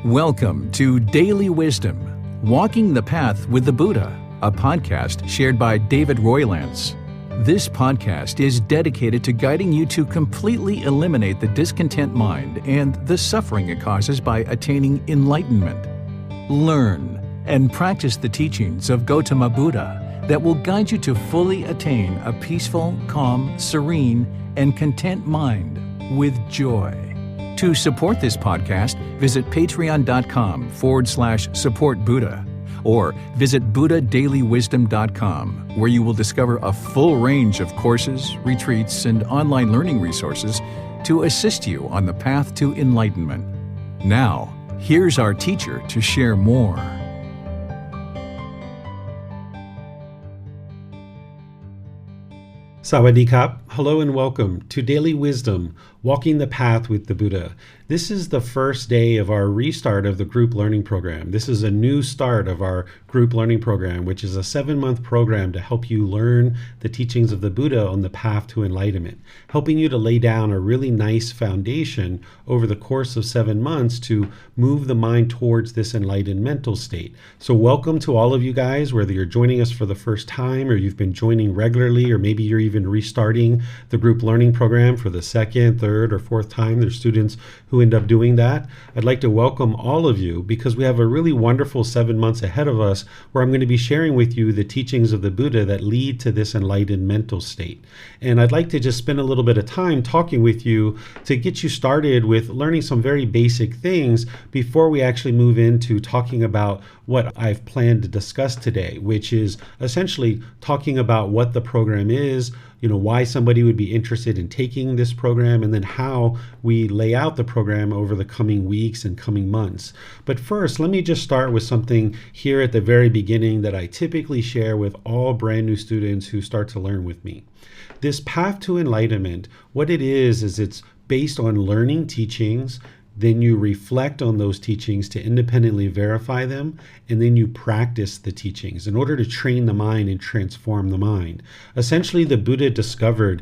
Welcome to Daily Wisdom, Walking the Path with the Buddha, a podcast shared by David Roylance. This podcast is dedicated to guiding you to completely eliminate the discontent mind and the suffering it causes by attaining enlightenment. Learn and practice the teachings of Gotama Buddha that will guide you to fully attain a peaceful, calm, serene, and content mind with joy. To support this podcast, visit patreon.com/supportbuddha or visit buddhadailywisdom.com, where you will discover a full range of courses, retreats, and online learning resources to assist you on the path to enlightenment. Now, here's our teacher to share more. Sawadee Kap. Hello and welcome to Daily Wisdom, Walking the Path with the Buddha. This is the first day of our restart of the group learning program. This is a new start of our group learning program, which is a 7-month program to help you learn the teachings of the Buddha on the path to enlightenment, helping you to lay down a really nice foundation over the course of 7 months to move the mind towards this enlightened mental state. So welcome to all of you guys, whether you're joining us for the first time or you've been joining regularly, or maybe you're even restarting the group learning program for the second, third, or fourth time. There's students who end up doing that. I'd like to welcome all of you because we have a really wonderful 7 months ahead of us where I'm going to be sharing with you the teachings of the Buddha that lead to this enlightened mental state. And I'd like to just spend a little bit of time talking with you to get you started with learning some very basic things before we actually move into talking about what I've planned to discuss today, which is essentially talking about what the program is, why somebody would be interested in taking this program, and then how we lay out the program over the coming weeks and coming months. But first, let me just start with something here at the very beginning that I typically share with all brand new students who start to learn with me. This path to enlightenment, what it is it's based on learning teachings. Then you reflect on those teachings to independently verify them, and then you practice the teachings in order to train the mind and transform the mind. Essentially, the Buddha discovered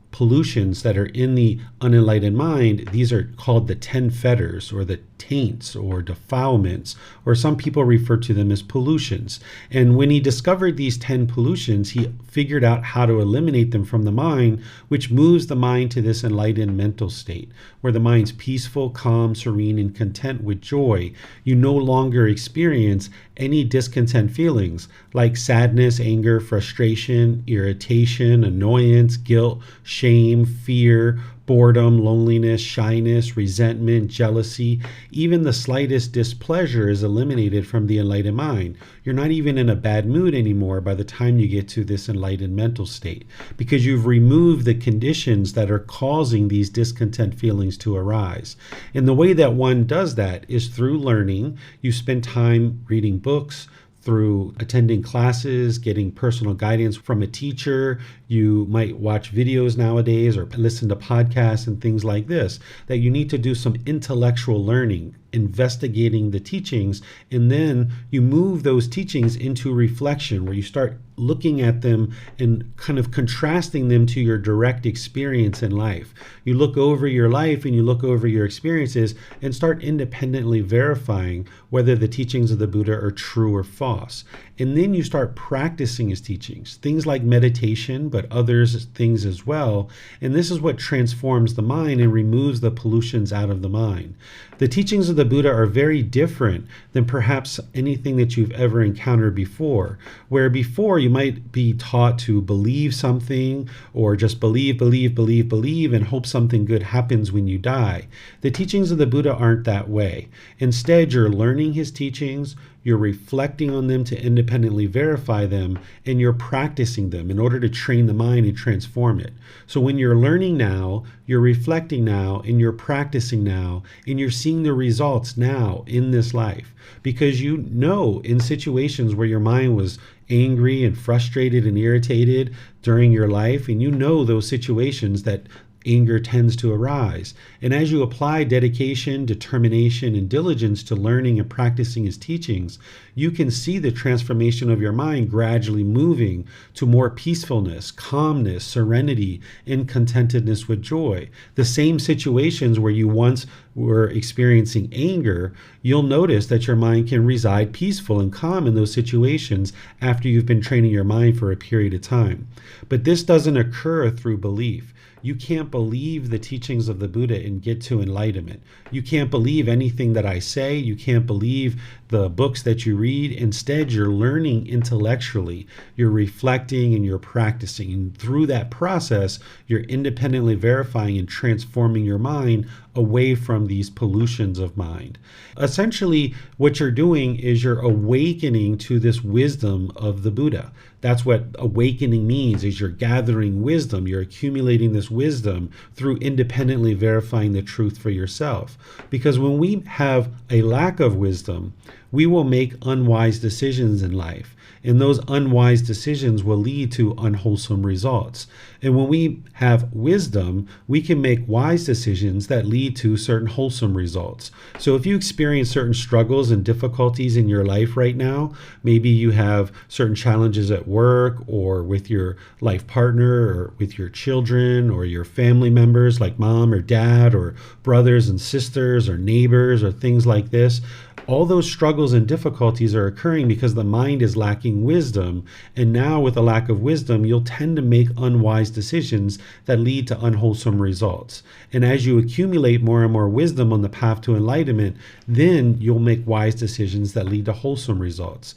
pollutions that are in the unenlightened mind. These are called the 10 fetters, or the taints, or defilements, or some people refer to them as pollutions. And when he discovered these 10 pollutions, he figured out how to eliminate them from the mind, which moves the mind to this enlightened mental state, where the mind's peaceful, calm, serene, and content with joy. You no longer experience any discontent feelings like sadness, anger, frustration, irritation, annoyance, guilt, shame, fear, boredom, loneliness, shyness, resentment, jealousy. Even the slightest displeasure is eliminated from the enlightened mind. You're not even in a bad mood anymore by the time you get to this enlightened mental state, because you've removed the conditions that are causing these discontent feelings to arise. And the way that one does that is through learning. You spend time reading books, through attending classes, getting personal guidance from a teacher. You might watch videos nowadays or listen to podcasts and things like this, that you need to do some intellectual learning, investigating the teachings, and then you move those teachings into reflection, where you start looking at them and kind of contrasting them to your direct experience in life. You look over your life and you look over your experiences and start independently verifying whether the teachings of the Buddha are true or false. And then you start practicing his teachings, things like meditation, but others things as well. And this is what transforms the mind and removes the pollutions out of the mind. The teachings of the Buddha are very different than perhaps anything that you've ever encountered before, where before you might be taught to believe something, or just believe, and hope something good happens when you die. The teachings of the Buddha aren't that way. Instead, you're learning his teachings, you're reflecting on them to independently verify them, and you're practicing them in order to train the mind and transform it. So when you're learning now, you're reflecting now, and you're practicing now, and you're seeing the results now in this life. Because you know, in situations where your mind was angry and frustrated and irritated during your life, and you know those situations that anger tends to arise. And as you apply dedication, determination, and diligence to learning and practicing his teachings, you can see the transformation of your mind gradually moving to more peacefulness, calmness, serenity, and contentedness with joy. The same situations where you once were experiencing anger, you'll notice that your mind can reside peaceful and calm in those situations after you've been training your mind for a period of time. But this doesn't occur through belief. You can't believe the teachings of the Buddha and get to enlightenment. You can't believe anything that I say. You can't believe the books that you read. Instead, you're learning intellectually. You're reflecting and you're practicing. And through that process, you're independently verifying and transforming your mind away from these pollutions of mind. Essentially, what you're doing is you're awakening to this wisdom of the Buddha. That's what awakening means, is you're gathering wisdom. You're accumulating this wisdom through independently verifying the truth for yourself. Because when we have a lack of wisdom, we will make unwise decisions in life. And those unwise decisions will lead to unwholesome results. And when we have wisdom, we can make wise decisions that lead to certain wholesome results. So if you experience certain struggles and difficulties in your life right now, maybe you have certain challenges at work or with your life partner or with your children or your family members like mom or dad or brothers and sisters or neighbors or things like this, all those struggles and difficulties are occurring because the mind is lacking wisdom. And now with a lack of wisdom, you'll tend to make unwise decisions that lead to unwholesome results. And as you accumulate more and more wisdom on the path to enlightenment, then you'll make wise decisions that lead to wholesome results.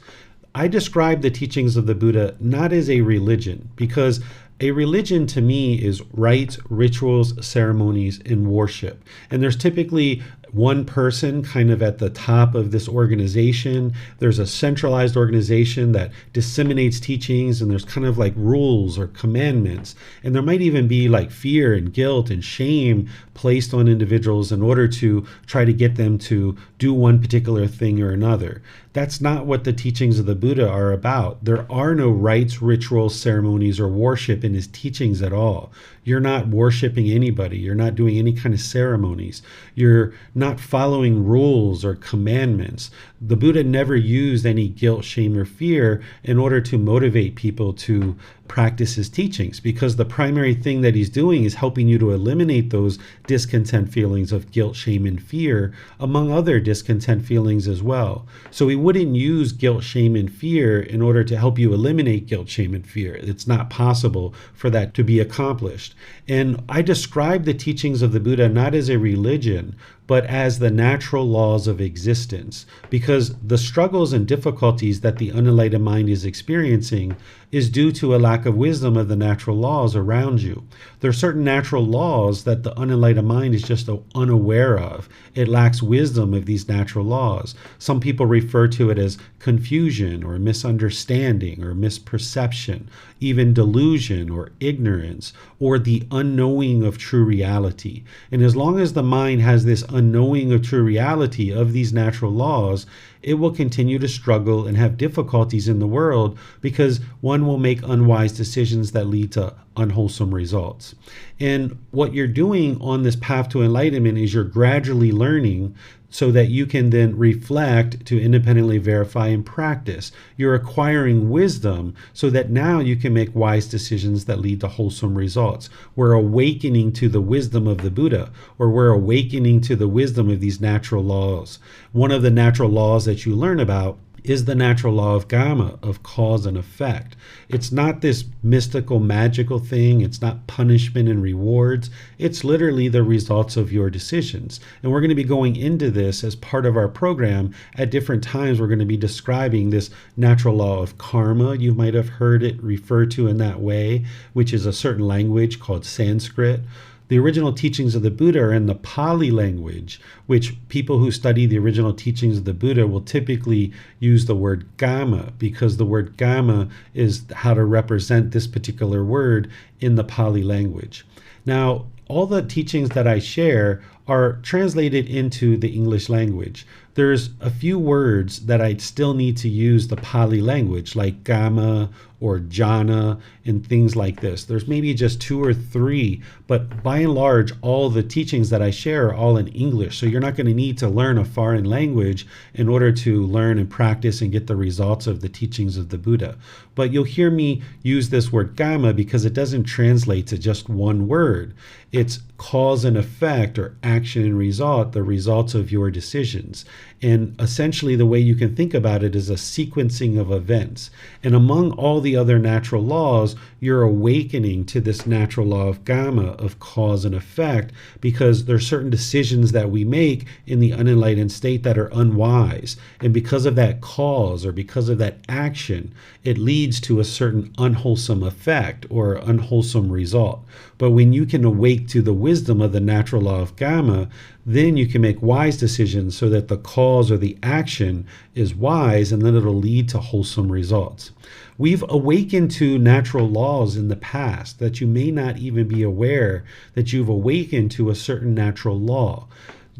I describe the teachings of the Buddha not as a religion, because a religion to me is rites, rituals, ceremonies, and worship. And there's typically one person kind of at the top of this organization. There's a centralized organization that disseminates teachings, and there's kind of like rules or commandments. And there might even be like fear and guilt and shame placed on individuals in order to try to get them to do one particular thing or another. That's not what the teachings of the Buddha are about. There are no rites, rituals, ceremonies, or worship in his teachings at all. You're not worshiping anybody. You're not doing any kind of ceremonies. You're not following rules or commandments. The Buddha never used any guilt, shame, or fear in order to motivate people to practice his teachings, because the primary thing that he's doing is helping you to eliminate those discontent feelings of guilt, shame, and fear, among other discontent feelings as well. So he wouldn't use guilt, shame, and fear in order to help you eliminate guilt, shame, and fear. It's not possible for that to be accomplished. And I describe the teachings of the Buddha not as a religion, but as the natural laws of existence, because the struggles and difficulties that the unenlightened mind is experiencing is due to a lack of wisdom of the natural laws around you. There are certain natural laws that the unenlightened mind is just unaware of. It lacks wisdom of these natural laws. Some people refer to it as confusion or misunderstanding or misperception, even delusion or ignorance, or the unknowing of true reality. And as long as the mind has this unknowing of true reality of these natural laws, it will continue to struggle and have difficulties in the world, because one will make unwise decisions that lead to unwholesome results. And what you're doing on this path to enlightenment is you're gradually learning so that you can then reflect to independently verify and practice. You're acquiring wisdom so that now you can make wise decisions that lead to wholesome results. We're awakening to the wisdom of the Buddha, or we're awakening to the wisdom of these natural laws. One of the natural laws that you learn about is the natural law of Gama, of cause and effect. It's not this mystical, magical thing. It's not punishment and rewards. It's literally the results of your decisions. And we're going to be going into this as part of our program. At different times, we're going to be describing this natural law of karma. You might have heard it referred to in that way, which is a certain language called Sanskrit. The original teachings of the Buddha are in the Pali language, which people who study the original teachings of the Buddha will typically use the word Gama, because the word Gama is how to represent this particular word in the Pali language. Now, all the teachings that I share are translated into the English language. There's a few words that I still need to use the Pali language, like Gama or jhana and things like this. There's maybe just 2 or 3, but by and large, all the teachings that I share are all in English. So you're not going to need to learn a foreign language in order to learn and practice and get the results of the teachings of the Buddha. But you'll hear me use this word Gama because it doesn't translate to just one word. It's cause and effect, or action and result, the results of your decisions. And essentially the way you can think about it is a sequencing of events. And among all the other natural laws, you're awakening to this natural law of Gama, of cause and effect, because there's certain decisions that we make in the unenlightened state that are unwise. And because of that cause, or because of that action, it leads to a certain unwholesome effect or unwholesome result. But when you can awake to the wisdom of the natural law of Gama, then you can make wise decisions so that the cause or the action is wise, and then it'll lead to wholesome results. We've awakened to natural laws in the past that you may not even be aware that you've awakened to a certain natural law.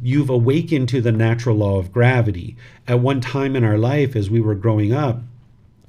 You've awakened to the natural law of gravity. At one time in our life, as we were growing up,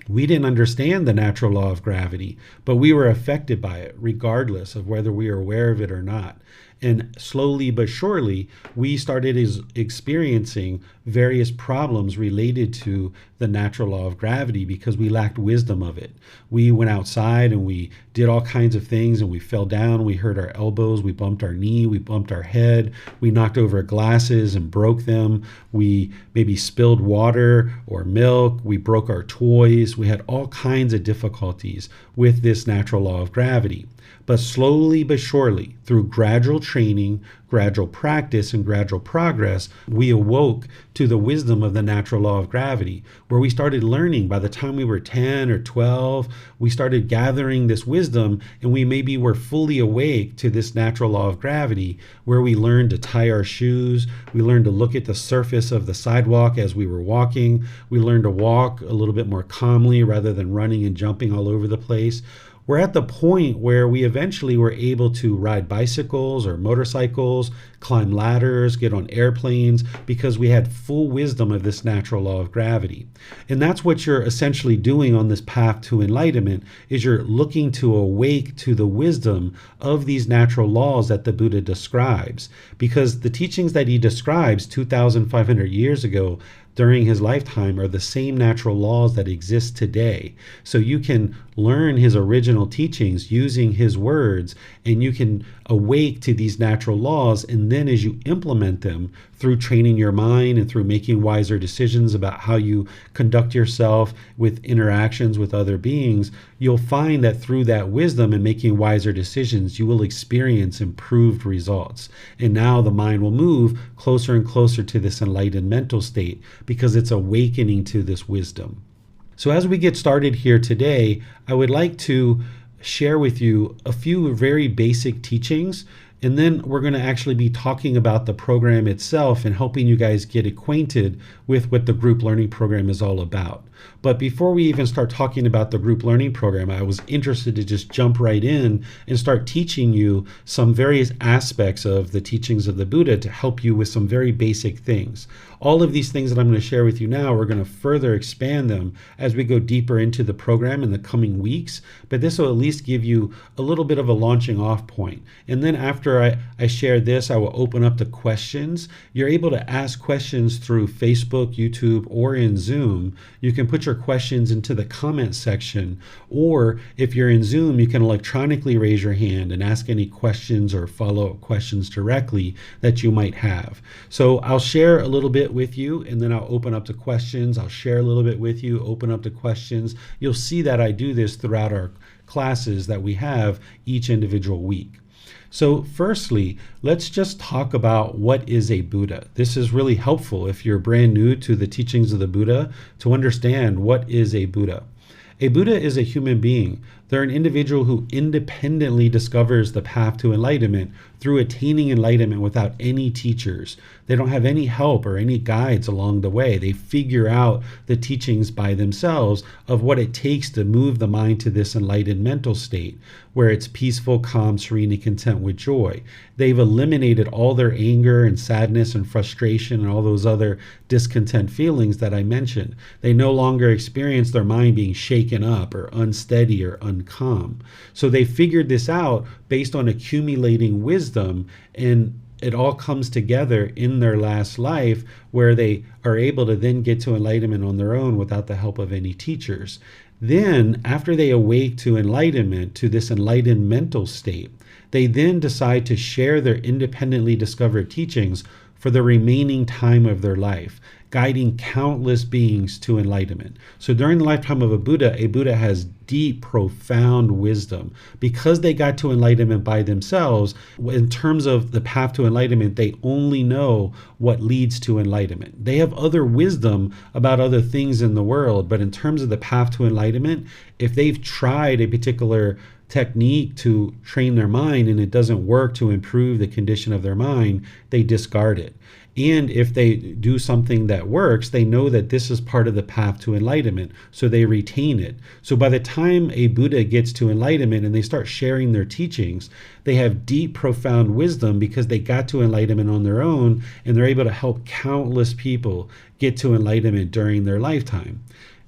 we didn't understand the natural law of gravity, but we were affected by it regardless of whether we were aware of it or not. And slowly but surely, we started experiencing various problems related to the natural law of gravity because we lacked wisdom of it. We went outside and we did all kinds of things, and we fell down, we hurt our elbows, we bumped our knee, we bumped our head, we knocked over glasses and broke them, we maybe spilled water or milk, we broke our toys, we had all kinds of difficulties with this natural law of gravity. But slowly but surely, through gradual training, gradual practice, and gradual progress, we awoke to the wisdom of the natural law of gravity, where we started learning. By the time we were 10 or 12, we started gathering this wisdom, and we maybe were fully awake to this natural law of gravity, where we learned to tie our shoes, we learned to look at the surface of the sidewalk as we were walking, we learned to walk a little bit more calmly rather than running and jumping all over the place. We're at the point where we eventually were able to ride bicycles or motorcycles, climb ladders, get on airplanes, because we had full wisdom of this natural law of gravity. And that's what you're essentially doing on this path to enlightenment, is you're looking to awake to the wisdom of these natural laws that the Buddha describes. Because the teachings that he describes 2,500 years ago during his lifetime are the same natural laws that exist today. So you can learn his original teachings using his words, and you can awake to these natural laws, and then as you implement them through training your mind and through making wiser decisions about how you conduct yourself with interactions with other beings, you'll find that through that wisdom and making wiser decisions, you will experience improved results. And now the mind will move closer and closer to this enlightened mental state because it's awakening to this wisdom. So as we get started here today, I would like to share with you a few very basic teachings, and then we're going to actually be talking about the program itself and helping you guys get acquainted with what the group learning program is all about. But before we even start talking about the group learning program, I was interested to just jump right in and start teaching you some various aspects of the teachings of the Buddha to help you with some very basic things. All of these things that I'm going to share with you now, we're going to further expand them as we go deeper into the program in the coming weeks, but this will at least give you a little bit of a launching off point. And then after I share this, I will open up to questions. You're able to ask questions through Facebook, YouTube, or in Zoom. You can put your questions into the comment section, or if you're in Zoom, you can electronically raise your hand and ask any questions or follow-up questions directly that you might have. So I'll share a little bit with you, and then I'll open up to questions. I'll share a little bit with you, open up to questions. You'll see that I do this throughout our classes that we have each individual week. So firstly, let's just talk about what is a Buddha. This is really helpful if you're brand new to the teachings of the Buddha to understand what is a Buddha. A Buddha is a human being. They're an individual who independently discovers the path to enlightenment through attaining enlightenment without any teachers. They don't have any help or any guides along the way. They figure out the teachings by themselves of what it takes to move the mind to this enlightened mental state where it's peaceful, calm, serene, and content with joy. They've eliminated all their anger and sadness and frustration and all those other discontent feelings that I mentioned. They no longer experience their mind being shaken up or unsteady or uncalm. So they figured this out based on accumulating wisdom, and it all comes together in their last life where they are able to then get to enlightenment on their own without the help of any teachers. Then, after they awake to enlightenment, to this enlightened mental state, they then decide to share their independently discovered teachings for the remaining time of their life, guiding countless beings to enlightenment. So during the lifetime of a Buddha has deep, profound wisdom. Because they got to enlightenment by themselves, in terms of the path to enlightenment, they only know what leads to enlightenment. They have other wisdom about other things in the world, but in terms of the path to enlightenment, if they've tried a particular technique to train their mind and it doesn't work to improve the condition of their mind, they discard it. And if they do something that works, they know that this is part of the path to enlightenment, so they retain it. So by the time a Buddha gets to enlightenment and they start sharing their teachings, they have deep, profound wisdom because they got to enlightenment on their own, and they're able to help countless people get to enlightenment during their lifetime.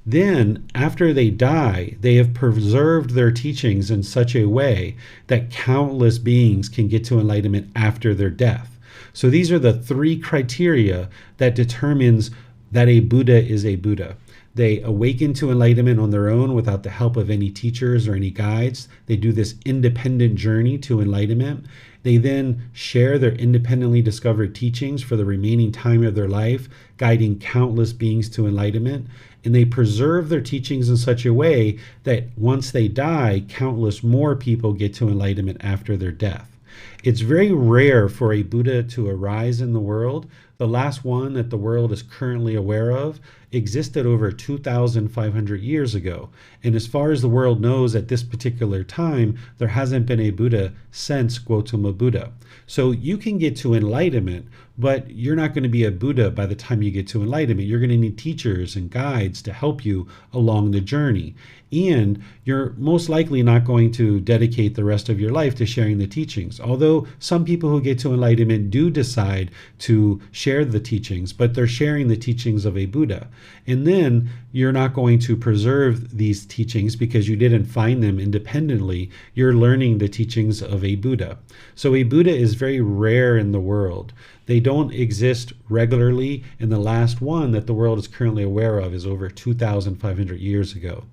Then, after they die, they have preserved their teachings in such a way that countless beings can get to enlightenment after their death. So these are the three criteria that determines that a Buddha is a Buddha. They awaken to enlightenment on their own without the help of any teachers or any guides. They do this independent journey to enlightenment. They then share their independently discovered teachings for the remaining time of their life, guiding countless beings to enlightenment. And they preserve their teachings in such a way that once they die, countless more people get to enlightenment after their death. It's very rare for a Buddha to arise in the world. The last one that the world is currently aware of existed over 2,500 years ago. And as far as the world knows at this particular time, there hasn't been a Buddha since Gautama Buddha. So you can get to enlightenment, but you're not going to be a Buddha by the time you get to enlightenment. You're going to need teachers and guides to help you along the journey. And you're most likely not going to dedicate the rest of your life to sharing the teachings. Although some people who get to enlightenment do decide to share the teachings, but they're sharing the teachings of a Buddha. And then you're not going to preserve these teachings because you didn't find them independently. You're learning the teachings of a Buddha. So a Buddha is very rare in the world. They don't exist regularly, and the last one that the world is currently aware of is over 2,500 years ago.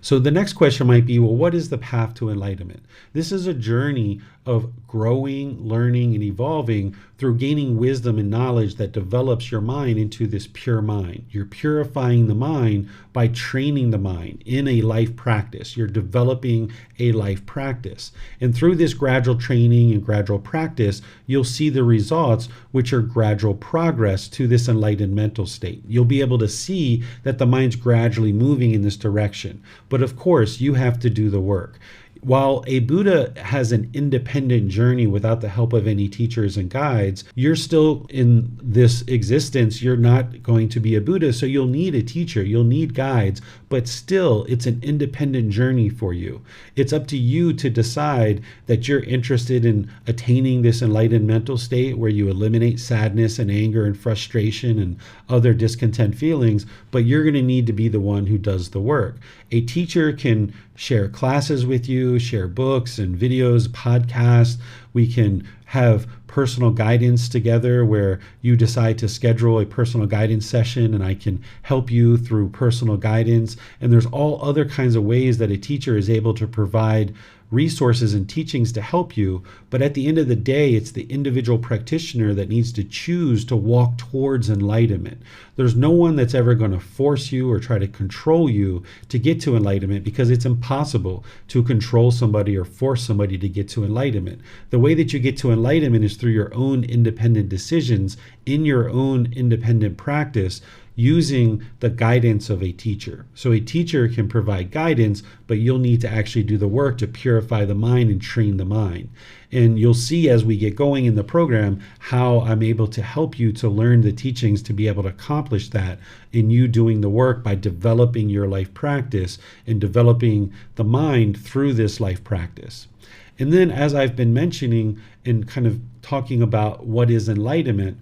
So the next question might be, well, what is the path to enlightenment? This is a journey of growing, learning, and evolving through gaining wisdom and knowledge that develops your mind into this pure mind. You're purifying the mind by training the mind in a life practice. You're developing a life practice. And through this gradual training and gradual practice, you'll see the results, which are gradual progress to this enlightened mental state. You'll be able to see that the mind's gradually moving in this direction. But of course, you have to do the work. While a Buddha has an independent journey without the help of any teachers and guides, you're still in this existence. You're not going to be a Buddha, so you'll need a teacher, you'll need guides, but still it's an independent journey for you. It's up to you to decide that you're interested in attaining this enlightened mental state where you eliminate sadness and anger and frustration and other discontent feelings, but you're going to need to be the one who does the work. A teacher can share classes with you, share books and videos, podcasts. We can have personal guidance together where you decide to schedule a personal guidance session and I can help you through personal guidance. And there's all other kinds of ways that a teacher is able to provide resources and teachings to help you. But at the end of the day, it's the individual practitioner that needs to choose to walk towards enlightenment. There's no one that's ever going to force you or try to control you to get to enlightenment, because it's impossible to control somebody or force somebody to get to enlightenment. The way that you get to enlightenment is through your own independent decisions in your own independent practice using the guidance of a teacher. So a teacher can provide guidance, but you'll need to actually do the work to purify the mind and train the mind. And you'll see as we get going in the program how I'm able to help you to learn the teachings to be able to accomplish that in you doing the work by developing your life practice and developing the mind through this life practice. And then, as I've been mentioning and kind of talking about what is enlightenment,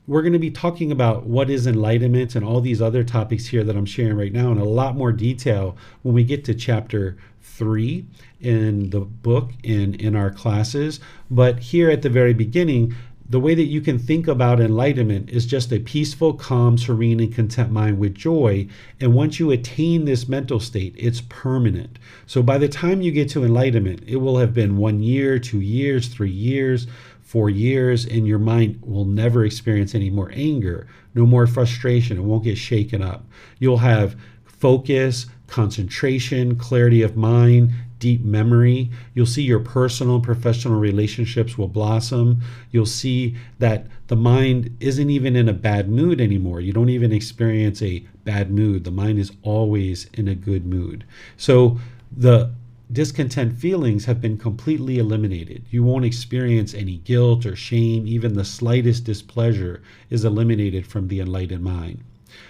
we're going to be talking about what is enlightenment and all these other topics here that I'm sharing right now in a lot more detail when we get to chapter 3 in the book and in our classes. But here at the very beginning, the way that you can think about enlightenment is just a peaceful, calm, serene, and content mind with joy. And once you attain this mental state, it's permanent. So by the time you get to enlightenment, it will have been 1 year, 2 years, 3 years, 4 years, and your mind will never experience any more anger, no more frustration. It won't get shaken up. You'll have focus, concentration, clarity of mind, deep memory. You'll see your personal and professional relationships will blossom. You'll see that the mind isn't even in a bad mood anymore. You don't even experience a bad mood. The mind is always in a good mood. So the discontent feelings have been completely eliminated. You won't experience any guilt or shame. Even the slightest displeasure is eliminated from the enlightened mind.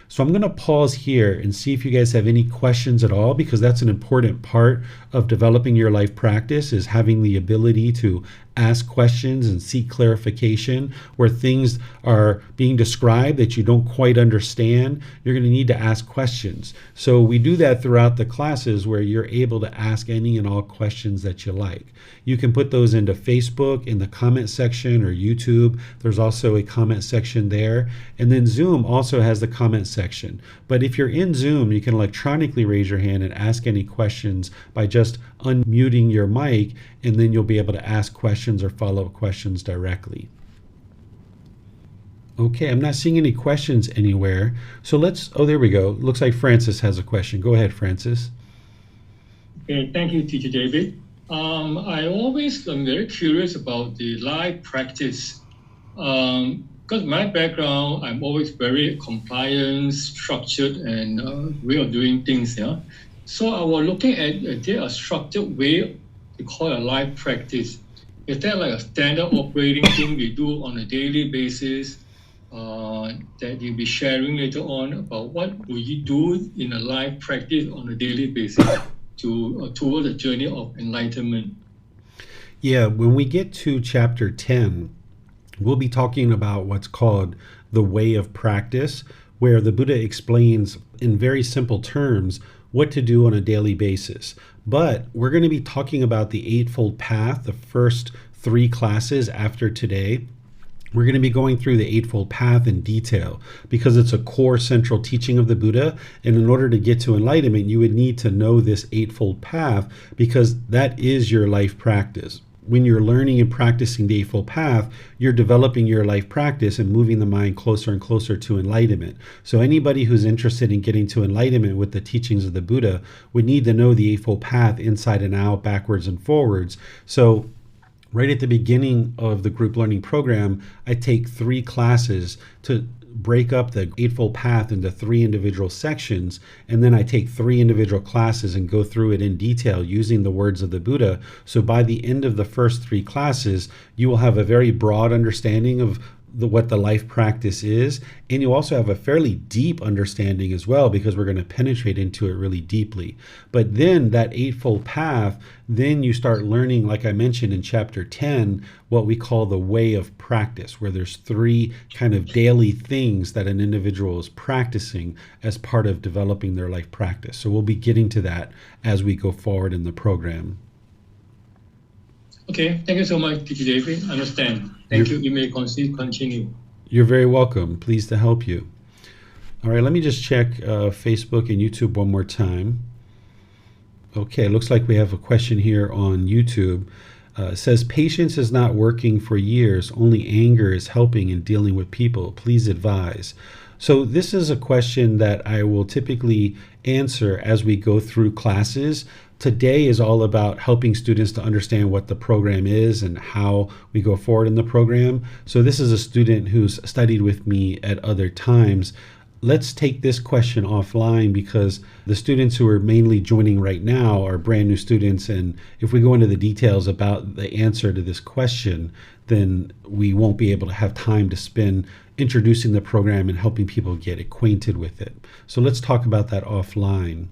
So I'm going to pause here and see if you guys have any questions at all, because that's an important part of developing your life practice, is having the ability to ask questions and seek clarification where things are being described that you don't quite understand. You're going to need to ask questions. So we do that throughout the classes where you're able to ask any and all questions that you like. You can put those into Facebook in the comment section or YouTube. There's also a comment section there. And then Zoom also has the comment section. But if you're in Zoom, you can electronically raise your hand and ask any questions by just unmuting your mic, and then you'll be able to ask questions or follow-up questions directly. Okay, I'm not seeing any questions anywhere. So there we go. Looks like Francis has a question. Go ahead, Francis. Okay, thank you, Teacher David. I always am very curious about the life practice. Because my background, I'm always very compliant, structured, and way of doing things. Yeah. So I was looking at there a structured way to call a life practice. Is that like a standard operating thing we do on a daily basis that you'll be sharing later on about what will you do in a life practice on a daily basis toward the journey of enlightenment? Yeah, when we get to chapter 10, we'll be talking about what's called the way of practice, where the Buddha explains in very simple terms what to do on a daily basis. But we're going to be talking about the Eightfold Path, the first 3 classes after today. We're going to be going through the Eightfold Path in detail because it's a core central teaching of the Buddha. And in order to get to enlightenment, you would need to know this Eightfold Path because that is your life practice. When you're learning and practicing the Eightfold Path, you're developing your life practice and moving the mind closer and closer to enlightenment. So anybody who's interested in getting to enlightenment with the teachings of the Buddha would need to know the Eightfold Path inside and out, backwards and forwards. So right at the beginning of the group learning program, I take 3 classes to break up the Eightfold Path into 3 individual sections, and then I take 3 individual classes and go through it in detail using the words of the Buddha. So by the end of the first 3 classes, you will have a very broad understanding of what the life practice is, and you also have a fairly deep understanding as well, because we're going to penetrate into it really deeply. But then that Eightfold Path, then you start learning, like I mentioned in chapter 10, what we call the way of practice, where there's 3 kind of daily things that an individual is practicing as part of developing their life practice. So we'll be getting to that as we go forward in the program. Okay, thank you so much, Teacher David. I understand. Thank you. You may continue. You're very welcome. Pleased to help you. All right, let me just check Facebook and YouTube one more time. Okay, looks like we have a question here on YouTube. It says, patience is not working for years. Only anger is helping in dealing with people. Please advise. So this is a question that I will typically answer as we go through classes. Today is all about helping students to understand what the program is and how we go forward in the program. So this is a student who's studied with me at other times. Let's take this question offline because the students who are mainly joining right now are brand new students. And if we go into the details about the answer to this question, then we won't be able to have time to spend introducing the program and helping people get acquainted with it. So let's talk about that offline.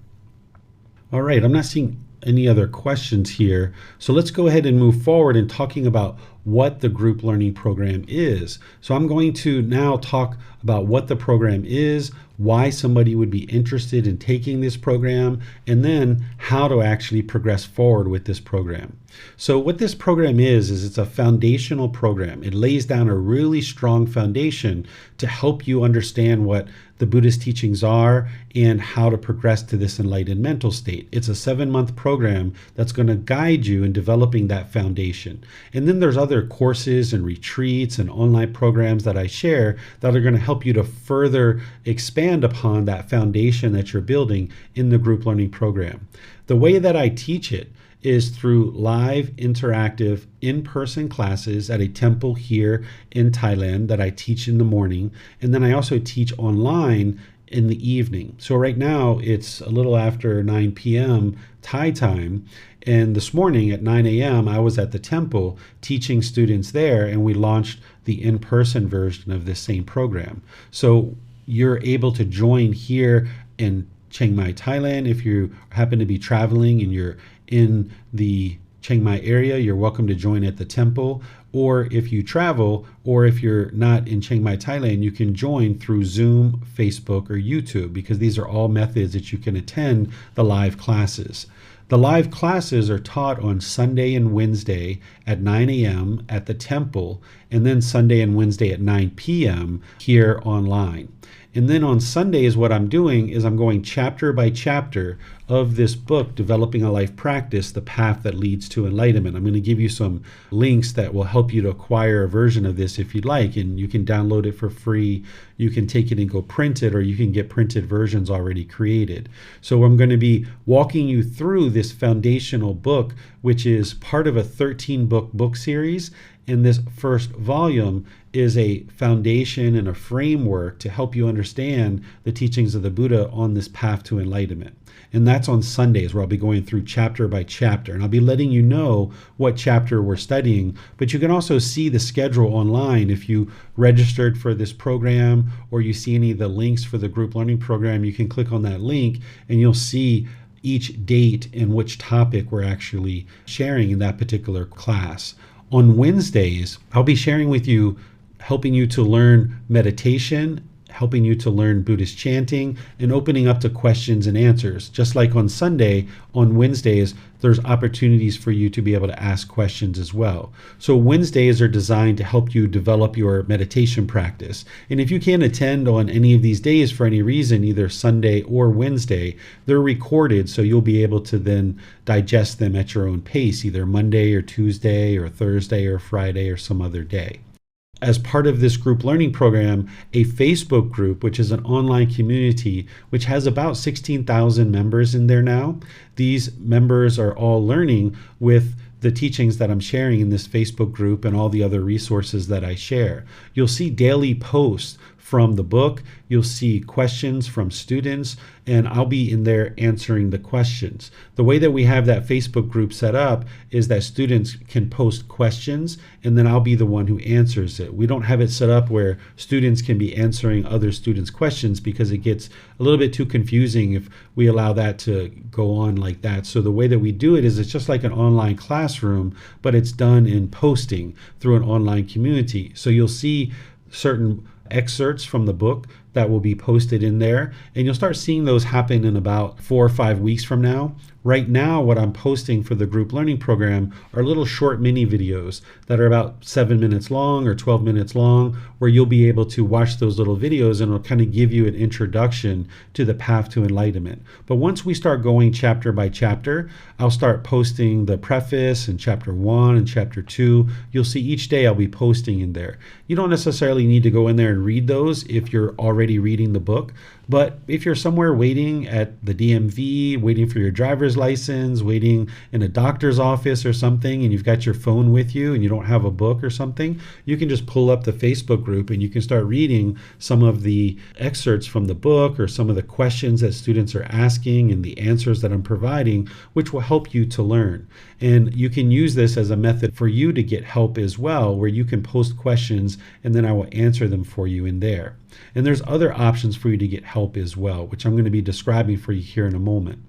All right, I'm not seeing any other questions here. So let's go ahead and move forward in talking about what the group learning program is. So I'm going to now talk about what the program is, why somebody would be interested in taking this program, and then how to actually progress forward with this program. So what this program is it's a foundational program. It lays down a really strong foundation to help you understand what the Buddhist teachings are and how to progress to this enlightened mental state. It's a 7-month program that's going to guide you in developing that foundation. And then there's other courses and retreats and online programs that I share that are going to help you to further expand upon that foundation that you're building in the group learning program. The way that I teach it is through live, interactive, in-person classes at a temple here in Thailand that I teach in the morning. And then I also teach online in the evening. So right now it's a little after 9 p.m. Thai time. And this morning at 9 a.m. I was at the temple teaching students there, and we launched the in-person version of this same program. So you're able to join here in Chiang Mai, Thailand. If you happen to be traveling and you're in the Chiang Mai area, you're welcome to join at the temple. Or if you travel, or if you're not in Chiang Mai, Thailand, you can join through Zoom, Facebook, or YouTube, because these are all methods that you can attend the live classes. The live classes are taught on Sunday and Wednesday at 9 a.m. at the temple, and then Sunday and Wednesday at 9 p.m. here online. And then on Sundays, what I'm doing is I'm going chapter by chapter of this book, Developing a Life Practice, The Path That Leads to Enlightenment. I'm going to give you some links that will help you to acquire a version of this if you'd like, and you can download it for free. You can take it and go print it, or you can get printed versions already created. So I'm going to be walking you through this foundational book, which is part of a 13-book book series. And this first volume is a foundation and a framework to help you understand the teachings of the Buddha on this path to enlightenment. And that's on Sundays, where I'll be going through chapter by chapter. And I'll be letting you know what chapter we're studying. But you can also see the schedule online if you registered for this program, or you see any of the links for the group learning program. You can click on that link and you'll see each date and which topic we're actually sharing in that particular class. On Wednesdays, I'll be sharing with you, helping you to learn meditation, helping you to learn Buddhist chanting, and opening up to questions and answers. Just like on Sunday, on Wednesdays, there's opportunities for you to be able to ask questions as well. So Wednesdays are designed to help you develop your meditation practice. And if you can't attend on any of these days for any reason, either Sunday or Wednesday, they're recorded, so you'll be able to then digest them at your own pace, either Monday or Tuesday or Thursday or Friday or some other day. As part of this group learning program, a Facebook group, which is an online community, which has about 16,000 members in there now. These members are all learning with the teachings that I'm sharing in this Facebook group and all the other resources that I share. You'll see daily posts from the book. You'll see questions from students, and I'll be in there answering the questions. The way that we have that Facebook group set up is that students can post questions, and then I'll be the one who answers it. We don't have it set up where students can be answering other students' questions, because it gets a little bit too confusing if we allow that to go on like that. So the way that we do it is it's just like an online classroom, but it's done in posting through an online community. So you'll see certain excerpts from the book that will be posted in there, and you'll start seeing those happen in about 4 or 5 weeks from now. Right now, what I'm posting for the group learning program are little short mini videos that are about 7 minutes long or 12 minutes long, where you'll be able to watch those little videos, and it'll kind of give you an introduction to the path to enlightenment. But once we start going chapter by chapter, I'll start posting the preface in chapter 1 and chapter 2. You'll see each day I'll be posting in there. You don't necessarily need to go in there and read those if you're already already reading the book. But if you're somewhere waiting at the DMV, waiting for your driver's license, waiting in a doctor's office or something, and you've got your phone with you and you don't have a book or something, you can just pull up the Facebook group and you can start reading some of the excerpts from the book or some of the questions that students are asking and the answers that I'm providing, which will help you to learn. And you can use this as a method for you to get help as well, where you can post questions and then I will answer them for you in there. And there's other options for you to get help as well, which I'm going to be describing for you here in a moment.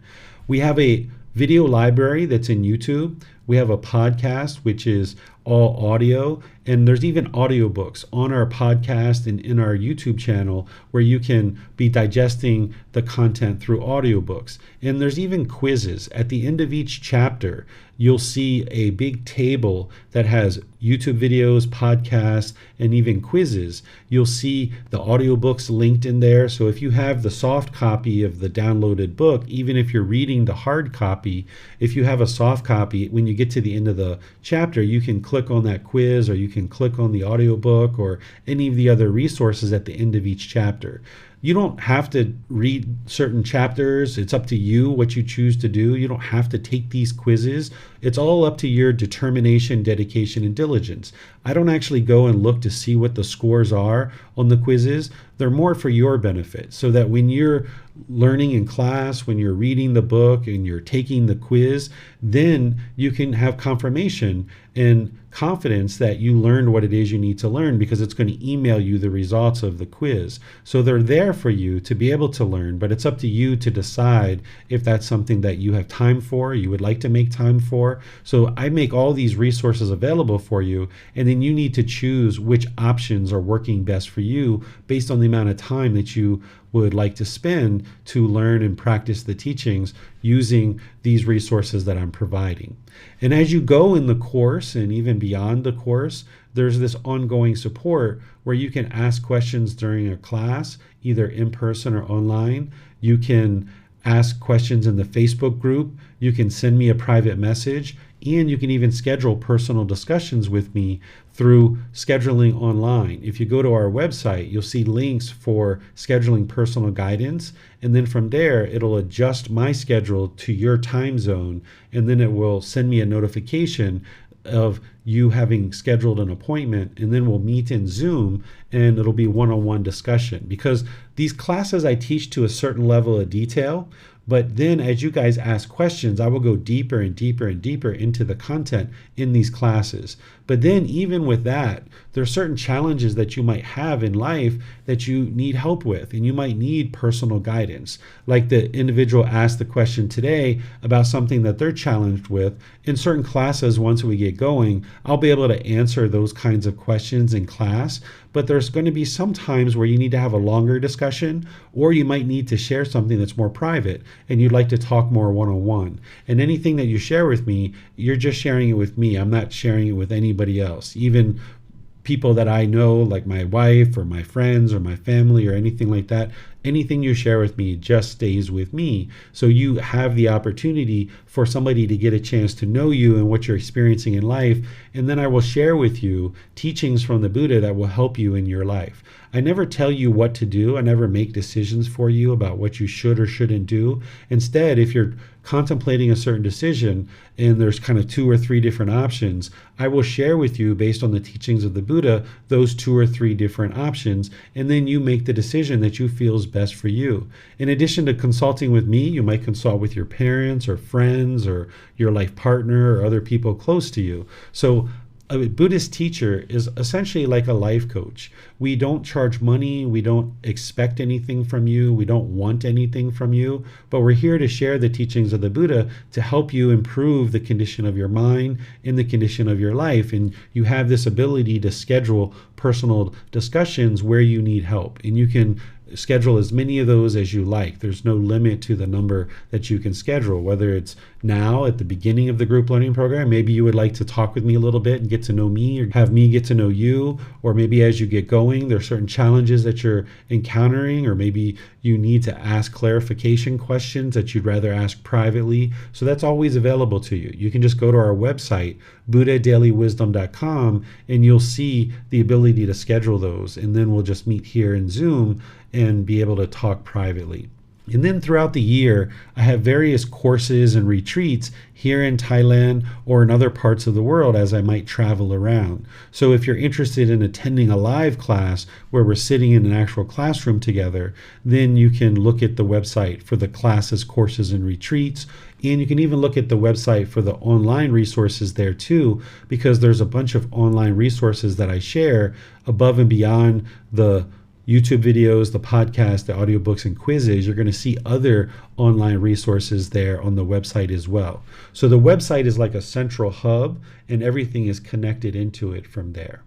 We have a video library that's in YouTube. We have a podcast, which is all audio, and there's even audiobooks on our podcast and in our YouTube channel where you can be digesting the content through audiobooks. And there's even quizzes. At the end of each chapter, you'll see a big table that has YouTube videos, podcasts, and even quizzes. You'll see the audiobooks linked in there. So if you have the soft copy of the downloaded book, even if you're reading the hard copy, if you have a soft copy, when you get to the end of the chapter, you can click on that quiz, or you can click on the audiobook or any of the other resources at the end of each chapter. You don't have to read certain chapters. It's up to you what you choose to do. You don't have to take these quizzes. It's all up to your determination, dedication, and diligence. I don't actually go and look to see what the scores are on the quizzes. They're more for your benefit, so that when you're learning in class, when you're reading the book and you're taking the quiz, then you can have confirmation and confidence that you learned what it is you need to learn, because it's going to email you the results of the quiz. So they're there for you to be able to learn, but it's up to you to decide if that's something that you have time for, you would like to make time for. So I make all these resources available for you, and then you need to choose which options are working best for you based on the amount of time that you would like to spend to learn and practice the teachings using these resources that I'm providing. And as you go in the course and even beyond the course, there's this ongoing support where you can ask questions during a class, either in person or online. You can ask questions in the Facebook group. You can send me a private message, and you can even schedule personal discussions with me through scheduling online. If you go to our website, you'll see links for scheduling personal guidance, and then from there it'll adjust my schedule to your time zone, and then it will send me a notification of you having scheduled an appointment, and then we'll meet in Zoom and it'll be one-on-one discussion, because these classes I teach to a certain level of detail. But then as you guys ask questions, I will go deeper and deeper and deeper into the content in these classes. But then even with that, there are certain challenges that you might have in life that you need help with, and you might need personal guidance. Like the individual asked the question today about something that they're challenged with. In certain classes, once we get going, I'll be able to answer those kinds of questions in class. But there's going to be some times where you need to have a longer discussion, or you might need to share something that's more private and you'd like to talk more one-on-one. And anything that you share with me, you're just sharing it with me. I'm not sharing it with anybody else. Even people that I know, like my wife or my friends or my family or anything like that, anything you share with me just stays with me. So you have the opportunity for somebody to get a chance to know you and what you're experiencing in life. And then I will share with you teachings from the Buddha that will help you in your life. I never tell you what to do. I never make decisions for you about what you should or shouldn't do. Instead, if you're contemplating a certain decision and there's kind of 2 or 3 different options, I will share with you, based on the teachings of the Buddha, those 2 or 3 different options, and then you make the decision that you feel is best for you. In addition to consulting with me, you might consult with your parents or friends or your life partner or other people close to you. So a Buddhist teacher is essentially like a life coach. We don't charge money. We don't expect anything from you. We don't want anything from you. But we're here to share the teachings of the Buddha to help you improve the condition of your mind and the condition of your life. And you have this ability to schedule personal discussions where you need help. And you can schedule as many of those as you like. There's no limit to the number that you can schedule, whether it's now at the beginning of the group learning program. Maybe you would like to talk with me a little bit and get to know me, or have me get to know you, or maybe as you get going, there are certain challenges that you're encountering, or maybe you need to ask clarification questions that you'd rather ask privately. So that's always available to you. You can just go to our website, buddhadailywisdom.com, and you'll see the ability to schedule those. And then we'll just meet here in Zoom and be able to talk privately. And then throughout the year, I have various courses and retreats here in Thailand or in other parts of the world as I might travel around. So if you're interested in attending a live class where we're sitting in an actual classroom together, then you can look at the website for the classes, courses, and retreats. And you can even look at the website for the online resources there too, because there's a bunch of online resources that I share above and beyond the YouTube videos, the podcast, the audiobooks, and quizzes. You're going to see other online resources there on the website as well. So the website is like a central hub, and everything is connected into it from there.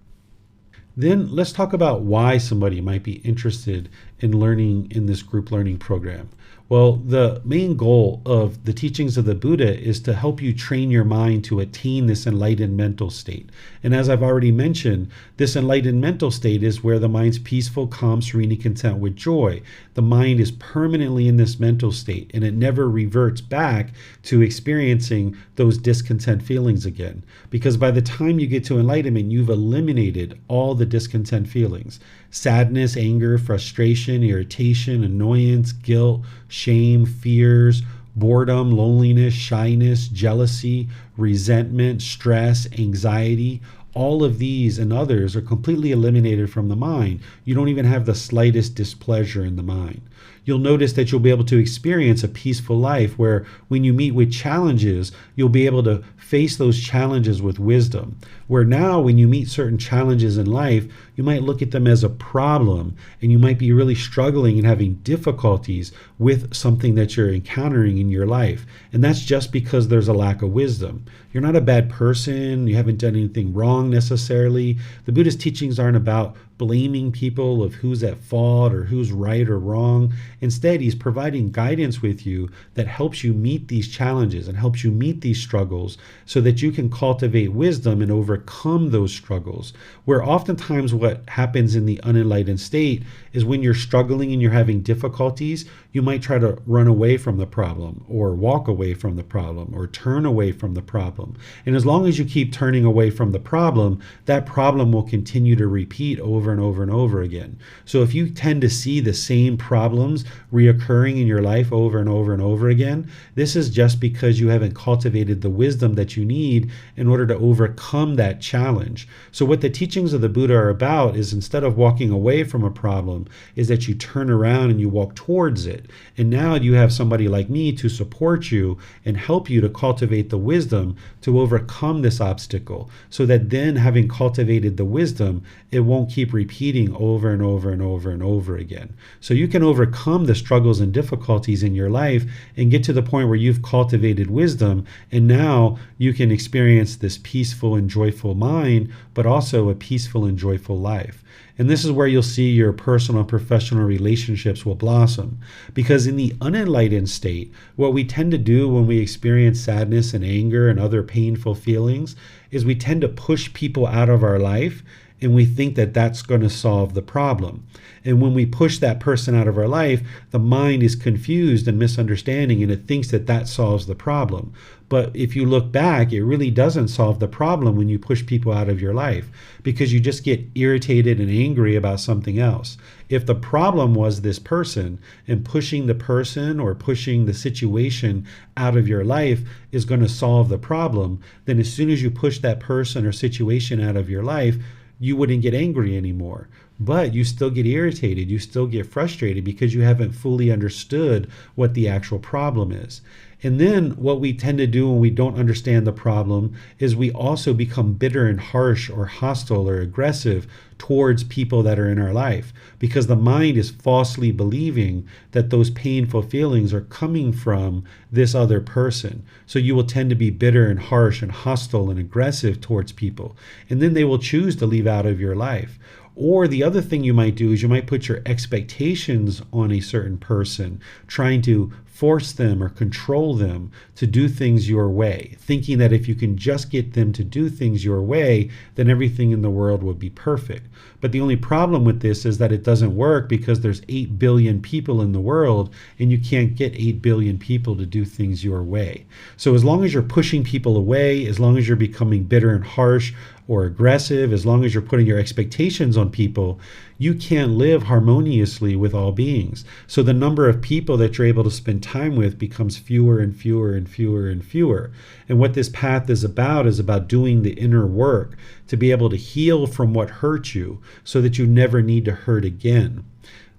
Then let's talk about why somebody might be interested in learning in this group learning program. Well, the main goal of the teachings of the Buddha is to help you train your mind to attain this enlightened mental state. And as I've already mentioned, this enlightened mental state is where the mind's peaceful, calm, serene, and content with joy. The mind is permanently in this mental state, and it never reverts back to experiencing those discontent feelings again. Because by the time you get to enlightenment, you've eliminated all the discontent feelings. Sadness, anger, frustration, irritation, annoyance, guilt, shame, fears, boredom, loneliness, shyness, jealousy, resentment, stress, anxiety. All of these and others are completely eliminated from the mind. You don't even have the slightest displeasure in the mind. You'll notice that you'll be able to experience a peaceful life where when you meet with challenges, you'll be able to face those challenges with wisdom. Where now when you meet certain challenges in life, you might look at them as a problem, and you might be really struggling and having difficulties with something that you're encountering in your life. And that's just because there's a lack of wisdom. You're not a bad person. You haven't done anything wrong necessarily. The Buddhist teachings aren't about blaming people of who's at fault or who's right or wrong. Instead, he's providing guidance with you that helps you meet these challenges and helps you meet these struggles so that you can cultivate wisdom and overcome those struggles. Where oftentimes what happens in the unenlightened state is when you're struggling and you're having difficulties, you might try to run away from the problem or walk away from the problem or turn away from the problem. And as long as you keep turning away from the problem, that problem will continue to repeat over and over and over again. So if you tend to see the same problems reoccurring in your life over and over and over again, this is just because you haven't cultivated the wisdom that you need in order to overcome that challenge. So what the teachings of the Buddha are about is instead of walking away from a problem, is that you turn around and you walk towards it. And now you have somebody like me to support you and help you to cultivate the wisdom to overcome this obstacle, so that then having cultivated the wisdom, it won't keep repeating over and over and over and over again. So you can overcome the struggles and difficulties in your life and get to the point where you've cultivated wisdom, and now you can experience this peaceful and joyful mind, but also a peaceful and joyful life. And this is where you'll see your personal and professional relationships will blossom. Because in the unenlightened state, what we tend to do when we experience sadness and anger and other painful feelings is we tend to push people out of our life, and we think that that's going to solve the problem. And when we push that person out of our life, the mind is confused and misunderstanding, and it thinks that that solves the problem. But if you look back, it really doesn't solve the problem when you push people out of your life, because you just get irritated and angry about something else. If the problem was this person, and pushing the person or pushing the situation out of your life is going to solve the problem, then as soon as you push that person or situation out of your life, you wouldn't get angry anymore. But you still get irritated, you still get frustrated because you haven't fully understood what the actual problem is. And then what we tend to do when we don't understand the problem is we also become bitter and harsh or hostile or aggressive towards people that are in our life, because the mind is falsely believing that those painful feelings are coming from this other person. So you will tend to be bitter and harsh and hostile and aggressive towards people, and then they will choose to leave out of your life. Or the other thing you might do is you might put your expectations on a certain person, trying to force them or control them to do things your way, thinking that if you can just get them to do things your way, then everything in the world would be perfect. But the only problem with this is that it doesn't work, because there's 8 billion people in the world, and you can't get 8 billion people to do things your way. So as long as you're pushing people away, as long as you're becoming bitter and harsh or aggressive, as long as you're putting your expectations on people, you can't live harmoniously with all beings. So the number of people that you're able to spend time with becomes fewer and fewer and fewer and fewer. And what this path is about doing the inner work to be able to heal from what hurt you so that you never need to hurt again.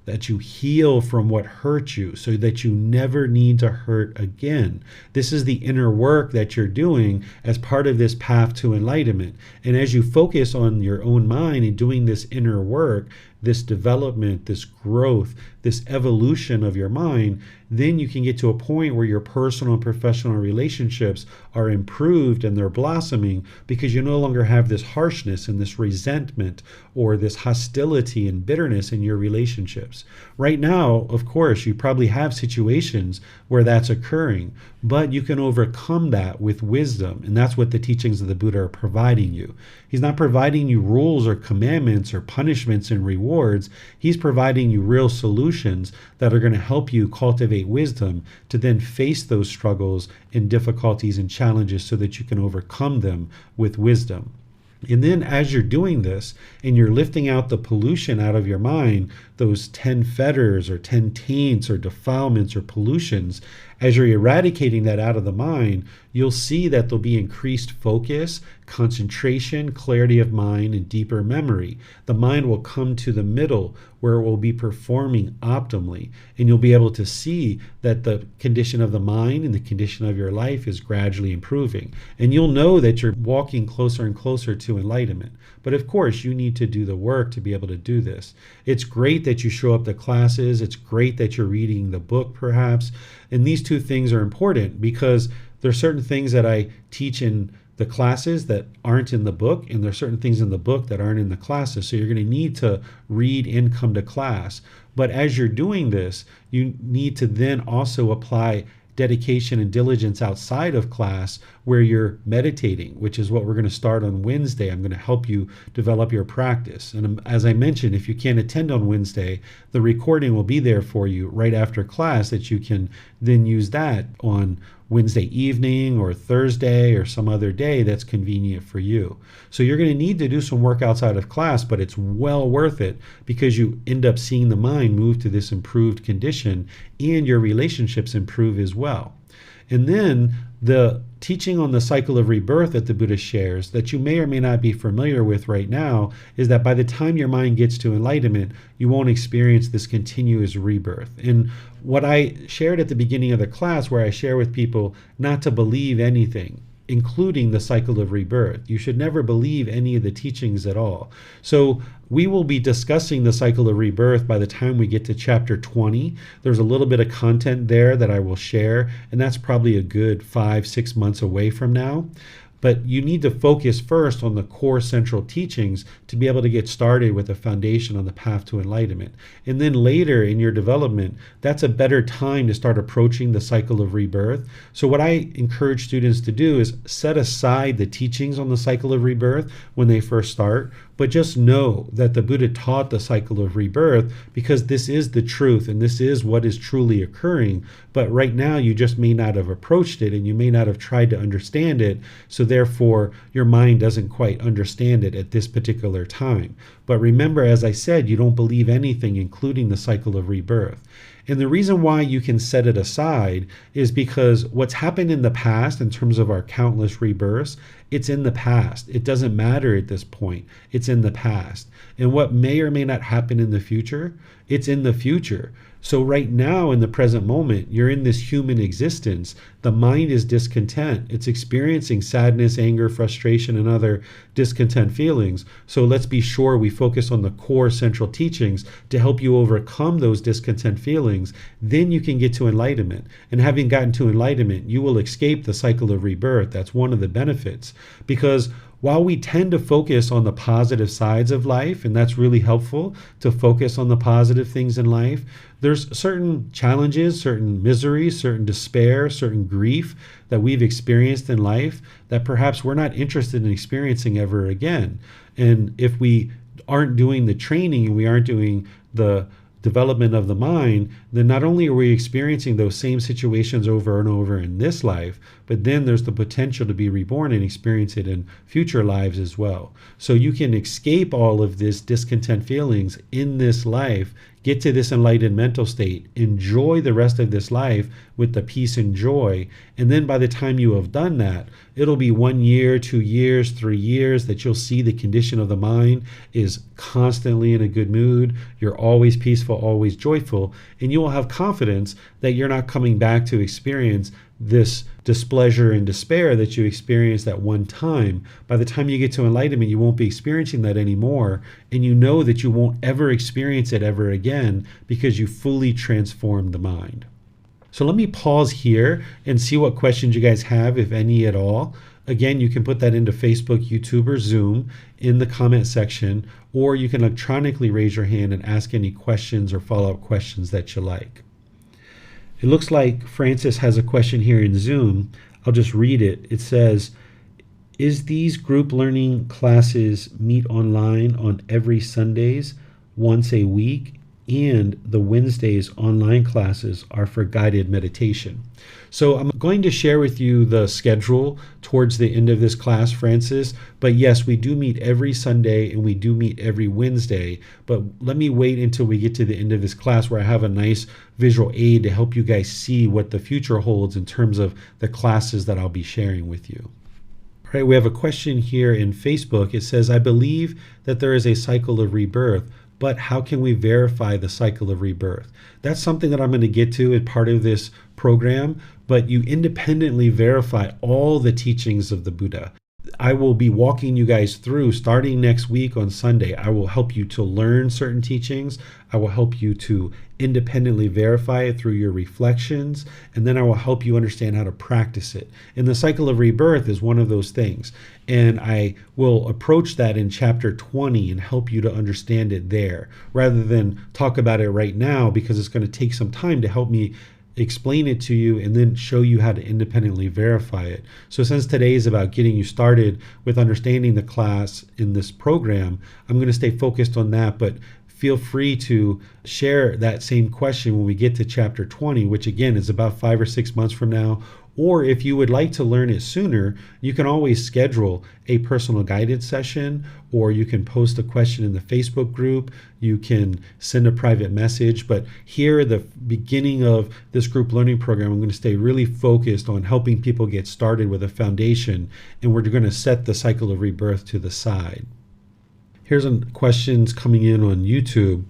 That you heal from what hurt you so that you never need to hurt again. This is the inner work that you're doing as part of this path to enlightenment. And as you focus on your own mind and doing this inner work, this development, this growth, this evolution of your mind, then you can get to a point where your personal and professional relationships are improved and they're blossoming because you no longer have this harshness and this resentment or this hostility and bitterness in your relationships. Right now, of course, you probably have situations where that's occurring, but you can overcome that with wisdom. And that's what the teachings of the Buddha are providing you. He's not providing you rules or commandments or punishments and rewards. He's providing you real solutions that are going to help you cultivate wisdom to then face those struggles and difficulties and challenges so that you can overcome them with wisdom. And then as you're doing this and you're lifting out the pollution out of your mind, those 10 fetters or 10 taints or defilements or pollutions, as you're eradicating that out of the mind, you'll see that there'll be increased focus, concentration, clarity of mind, and deeper memory. The mind will come to the middle where it will be performing optimally, and you'll be able to see that the condition of the mind and the condition of your life is gradually improving. And you'll know that you're walking closer and closer to enlightenment. But of course, you need to do the work to be able to do this. It's great that you show up to classes. It's great that you're reading the book, perhaps. And these two things are important because there are certain things that I teach in the classes that aren't in the book, and there are certain things in the book that aren't in the classes. So you're going to need to read and come to class. But as you're doing this, you need to then also apply dedication and diligence outside of class where you're meditating, which is what we're going to start on Wednesday. I'm going to help you develop your practice. And as I mentioned, if you can't attend on Wednesday, the recording will be there for you right after class that you can then use that on Wednesday evening or Thursday or some other day that's convenient for you. So you're going to need to do some work outside of class, but it's well worth it because you end up seeing the mind move to this improved condition and your relationships improve as well. And then the teaching on the cycle of rebirth that the Buddha shares that you may or may not be familiar with right now is that by the time your mind gets to enlightenment, you won't experience this continuous rebirth. And what I shared at the beginning of the class, where I share with people not to believe anything, including the cycle of rebirth. You should never believe any of the teachings at all. So we will be discussing the cycle of rebirth by the time we get to chapter 20. There's a little bit of content there that I will share, and that's probably a good 5-6 months away from now. But you need to focus first on the core central teachings to be able to get started with a foundation on the path to enlightenment. And then later in your development, that's a better time to start approaching the cycle of rebirth. So what I encourage students to do is set aside the teachings on the cycle of rebirth when they first start, but just know that the Buddha taught the cycle of rebirth because this is the truth and this is what is truly occurring. But right now you just may not have approached it and you may not have tried to understand it. So therefore your mind doesn't quite understand it at this particular time. But remember, as I said, you don't believe anything, including the cycle of rebirth. And the reason why you can set it aside is because what's happened in the past in terms of our countless rebirths, it's in the past. It doesn't matter at this point. It's in the past. And what may or may not happen in the future, it's in the future. So right now in the present moment, you're in this human existence. The mind is discontent. It's experiencing sadness, anger, frustration, and other discontent feelings. So let's be sure we focus on the core central teachings to help you overcome those discontent feelings. Then you can get to enlightenment. And having gotten to enlightenment, you will escape the cycle of rebirth. That's one of the benefits. Because while we tend to focus on the positive sides of life, and that's really helpful to focus on the positive things in life, there's certain challenges, certain miseries, certain despair, certain grief that we've experienced in life that perhaps we're not interested in experiencing ever again. And if we aren't doing the training and we aren't doing the development of the mind, then not only are we experiencing those same situations over and over in this life, but then there's the potential to be reborn and experience it in future lives as well. So you can escape all of this discontent feelings in this life, get to this enlightened mental state, enjoy the rest of this life with the peace and joy. And then by the time you have done that, it'll be 1 year, 2 years, 3 years that you'll see the condition of the mind is constantly in a good mood. You're always peaceful, always joyful, and you will have confidence that you're not coming back to experience this displeasure and despair that you experienced at one time. By the time you get to enlightenment, you won't be experiencing that anymore, and you know that you won't ever experience it ever again because you fully transformed the mind. So let me pause here and see what questions you guys have, if any at all. Again, you can put that into Facebook, YouTube, or Zoom in the comment section, or you can electronically raise your hand and ask any questions or follow-up questions that you like. It looks like Francis has a question here in Zoom. I'll just read it. It says, is these group learning classes meet online on every Sundays once a week, and the Wednesdays online classes are for guided meditation? So I'm going to share with you the schedule towards the end of this class, Francis. But yes, we do meet every Sunday and we do meet every Wednesday. But let me wait until we get to the end of this class where I have a nice visual aid to help you guys see what the future holds in terms of the classes that I'll be sharing with you. All right, we have a question here in Facebook. It says, I believe that there is a cycle of rebirth, but how can we verify the cycle of rebirth? That's something that I'm going to get to as part of this program, but you independently verify all the teachings of the Buddha. I will be walking you guys through starting next week on Sunday. I will help you to learn certain teachings. I will help you to independently verify it through your reflections, and then I will help you understand how to practice it. And the cycle of rebirth is one of those things. And I will approach that in chapter 20 and help you to understand it there, rather than talk about it right now, because it's going to take some time to help me explain it to you and then show you how to independently verify it. So since today is about getting you started with understanding the class in this program, I'm going to stay focused on that, but feel free to share that same question when we get to chapter 20, which again is about 5 or 6 months from now. Or if you would like to learn it sooner, you can always schedule a personal guided session, or you can post a question in the Facebook group. You can send a private message. But here at the beginning of this group learning program, I'm going to stay really focused on helping people get started with a foundation, and we're going to set the cycle of rebirth to the side. Here's some questions coming in on YouTube.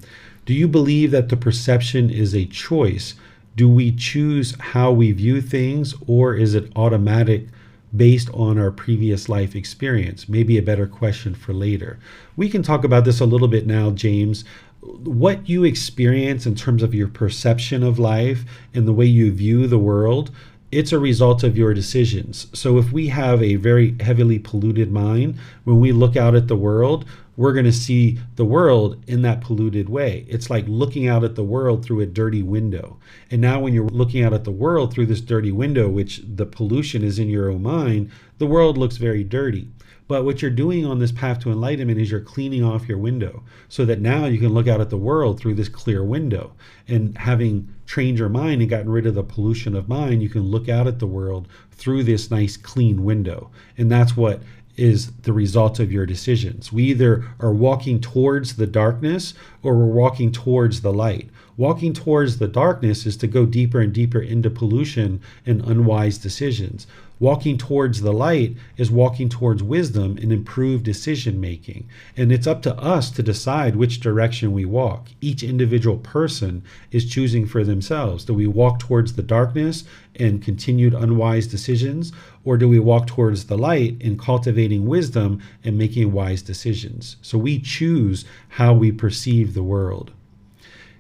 Do you believe that the perception is a choice? Do we choose how we view things, or is it automatic based on our previous life experience? Maybe a better question for later. We can talk about this a little bit now, James. What you experience in terms of your perception of life and the way you view the world, it's a result of your decisions. So if we have a very heavily polluted mind, when we look out at the world, we're going to see the world in that polluted way. It's like looking out at the world through a dirty window. And now when you're looking out at the world through this dirty window, which the pollution is in your own mind, the world looks very dirty. But what you're doing on this path to enlightenment is you're cleaning off your window so that now you can look out at the world through this clear window. And having trained your mind and gotten rid of the pollution of mind, you can look out at the world through this nice clean window. And that's what is the result of your decisions. We either are walking towards the darkness or we're walking towards the light. Walking towards the darkness is to go deeper and deeper into pollution and unwise decisions. Walking towards the light is walking towards wisdom and improved decision making. And it's up to us to decide which direction we walk. Each individual person is choosing for themselves. Do we walk towards the darkness and continued unwise decisions, or do we walk towards the light in cultivating wisdom and making wise decisions? So we choose how we perceive the world.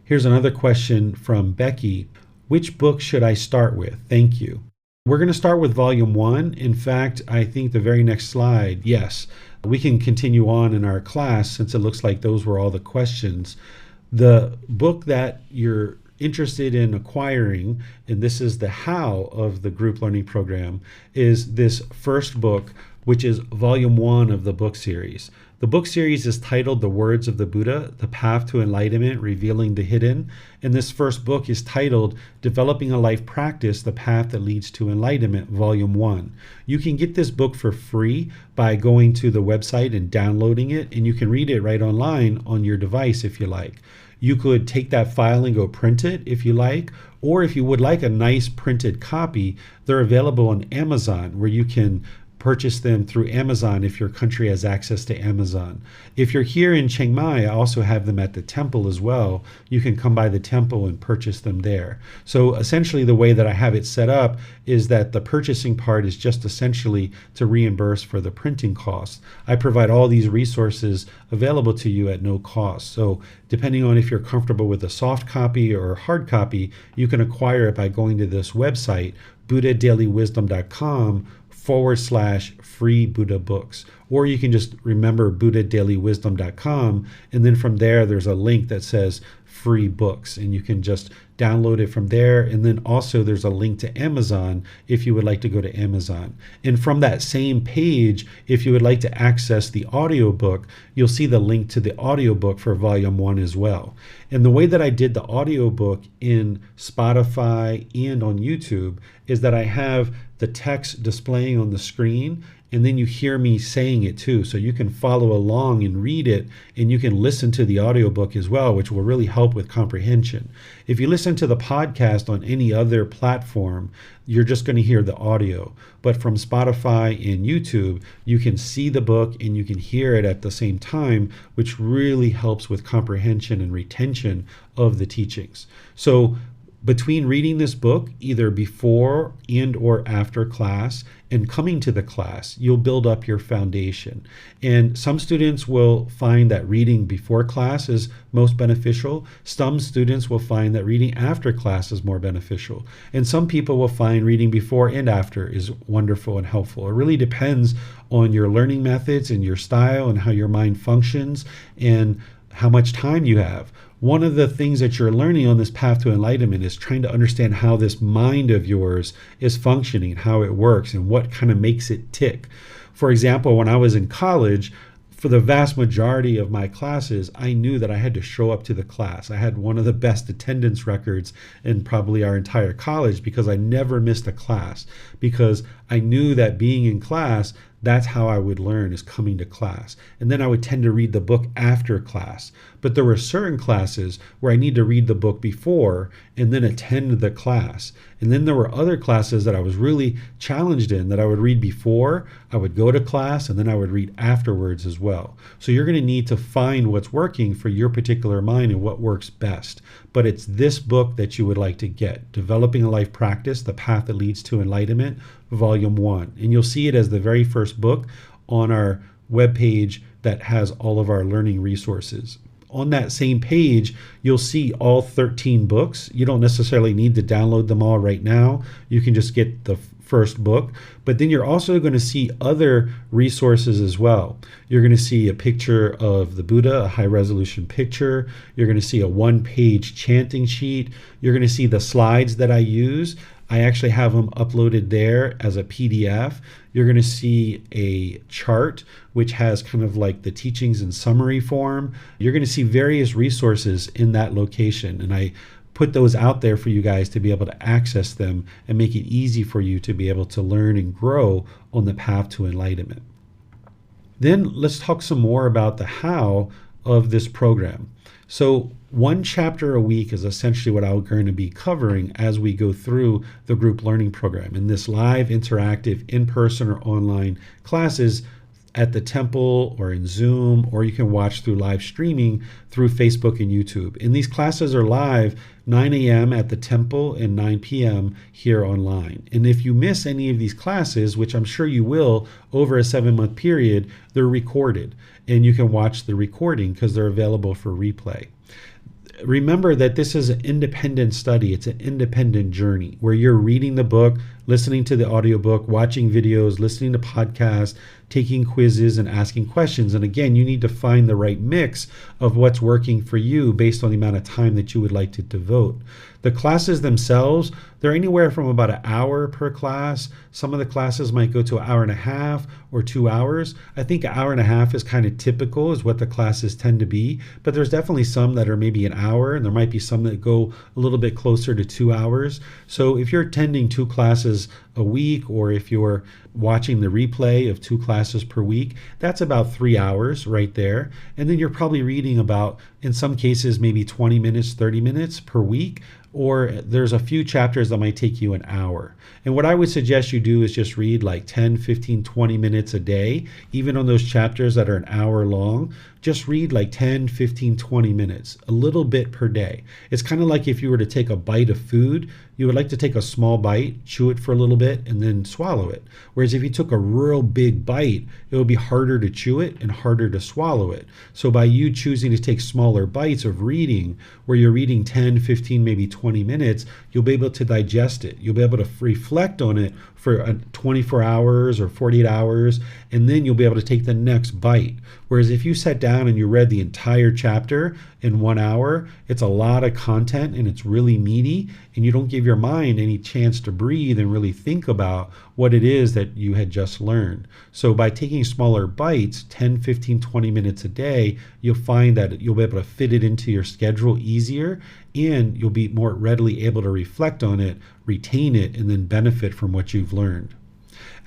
Here's another question from Becky. Which book should I start with? Thank you. We're going to start with volume 1. In fact, I think the very next slide, yes, we can continue on in our class since it looks like those were all the questions. The book that you're interested in acquiring, and this is the how of the group learning program, is this first book, which is volume 1 of the book series. The book series is titled The Words of the Buddha, The Path to Enlightenment, Revealing the Hidden. And this first book is titled Developing a Life Practice, The Path That Leads to Enlightenment, Volume 1. You can get this book for free by going to the website and downloading it, and you can read it right online on your device if you like. You could take that file and go print it if you like, or if you would like a nice printed copy, they're available on Amazon, where you can purchase them through Amazon if your country has access to Amazon. If you're here in Chiang Mai, I also have them at the temple as well. You can come by the temple and purchase them there. So essentially the way that I have it set up is that the purchasing part is just essentially to reimburse for the printing costs. I provide all these resources available to you at no cost. So depending on if you're comfortable with a soft copy or a hard copy, you can acquire it by going to this website, buddhadailywisdom.com/free Buddha books. Or you can just remember buddhadailywisdom.com, and then from there there's a link that says free books, and you can just download it from there. And then also there's a link to Amazon if you would like to go to Amazon. And from that same page, if you would like to access the audiobook, you'll see the link to the audiobook for volume 1 as well. And the way that I did the audiobook in Spotify and on YouTube is that I have the text displaying on the screen, and then you hear me saying it too. So you can follow along and read it, and you can listen to the audiobook as well, which will really help with comprehension. If you listen to the podcast on any other platform, you're just going to hear the audio. But from Spotify and YouTube, you can see the book and you can hear it at the same time, which really helps with comprehension and retention of the teachings. So between reading this book, either before and or after class, and coming to the class, you'll build up your foundation. And some students will find that reading before class is most beneficial. Some students will find that reading after class is more beneficial. And some people will find reading before and after is wonderful and helpful. It really depends on your learning methods and your style and how your mind functions and how much time you have. One of the things that you're learning on this path to enlightenment is trying to understand how this mind of yours is functioning, how it works, and what kind of makes it tick. For example, when I was in college, for the vast majority of my classes, I knew that I had to show up to the class. I had one of the best attendance records in probably our entire college because I never missed a class, because I knew that being in class, that's how I would learn, is coming to class. And then I would tend to read the book after class. But there were certain classes where I need to read the book before and then attend the class. And then there were other classes that I was really challenged in that I would read before, I would go to class, and then I would read afterwards as well. So you're going to need to find what's working for your particular mind and what works best. But it's this book that you would like to get, Developing a Life Practice, The Path That Leads to Enlightenment, Volume 1. And you'll see it as the very first book on our webpage that has all of our learning resources. On that same page, you'll see all 13 books. You don't necessarily need to download them all right now. You can just get the first book. But then you're also going to see other resources as well. You're going to see a picture of the Buddha, a high resolution picture. You're going to see a one-page chanting sheet. You're going to see the slides that I use. I actually have them uploaded there as a PDF. You're going to see a chart which has kind of like the teachings in summary form. You're going to see various resources in that location, and I put those out there for you guys to be able to access them and make it easy for you to be able to learn and grow on the path to enlightenment. Then let's talk some more about the how of this program. So one chapter a week is essentially what I'm going to be covering as we go through the group learning program in this live, interactive, in-person or online classes at the temple or in Zoom, or you can watch through live streaming through Facebook and YouTube. And these classes are live 9 a.m. at the temple and 9 p.m. here online. And if you miss any of these classes, which I'm sure you will over a 7-month period, they're recorded and you can watch the recording because they're available for replay. Remember that this is an independent study. It's an independent journey where you're reading the book, listening to the audiobook, watching videos, listening to podcasts, taking quizzes, and asking questions. And again, you need to find the right mix of what's working for you based on the amount of time that you would like to devote. The classes themselves, they're anywhere from about an hour per class. Some of the classes might go to an hour and a half or 2 hours. I think an hour and a half is kind of typical, is what the classes tend to be. But there's definitely some that are maybe an hour, and there might be some that go a little bit closer to 2 hours. So if you're attending 2 classes a week, or if you're watching the replay of 2 classes per week, that's about 3 hours right there. And then you're probably reading about, in some cases, maybe 20 minutes, 30 minutes per week, or there's a few chapters that might take you an hour. And what I would suggest you do is just read like 10, 15, 20 minutes a day. Even on those chapters that are an hour long, just read like 10, 15, 20 minutes, a little bit per day. It's kind of like if you were to take a bite of food, you would like to take a small bite, chew it for a little bit, and then swallow it. Whereas if you took a real big bite, it would be harder to chew it and harder to swallow it. So by you choosing to take smaller bites of reading, where you're reading 10, 15, maybe 20 minutes, you'll be able to digest it. You'll be able to reflect on it for 24 hours or 48 hours, and then you'll be able to take the next bite. Whereas if you sat down and you read the entire chapter in 1 hour, it's a lot of content and it's really meaty, and you don't give your mind any chance to breathe and really think about what it is that you had just learned. So by taking smaller bites, 10, 15, 20 minutes a day, you'll find that you'll be able to fit it into your schedule easier, and you'll be more readily able to reflect on it, retain it, and then benefit from what you've learned.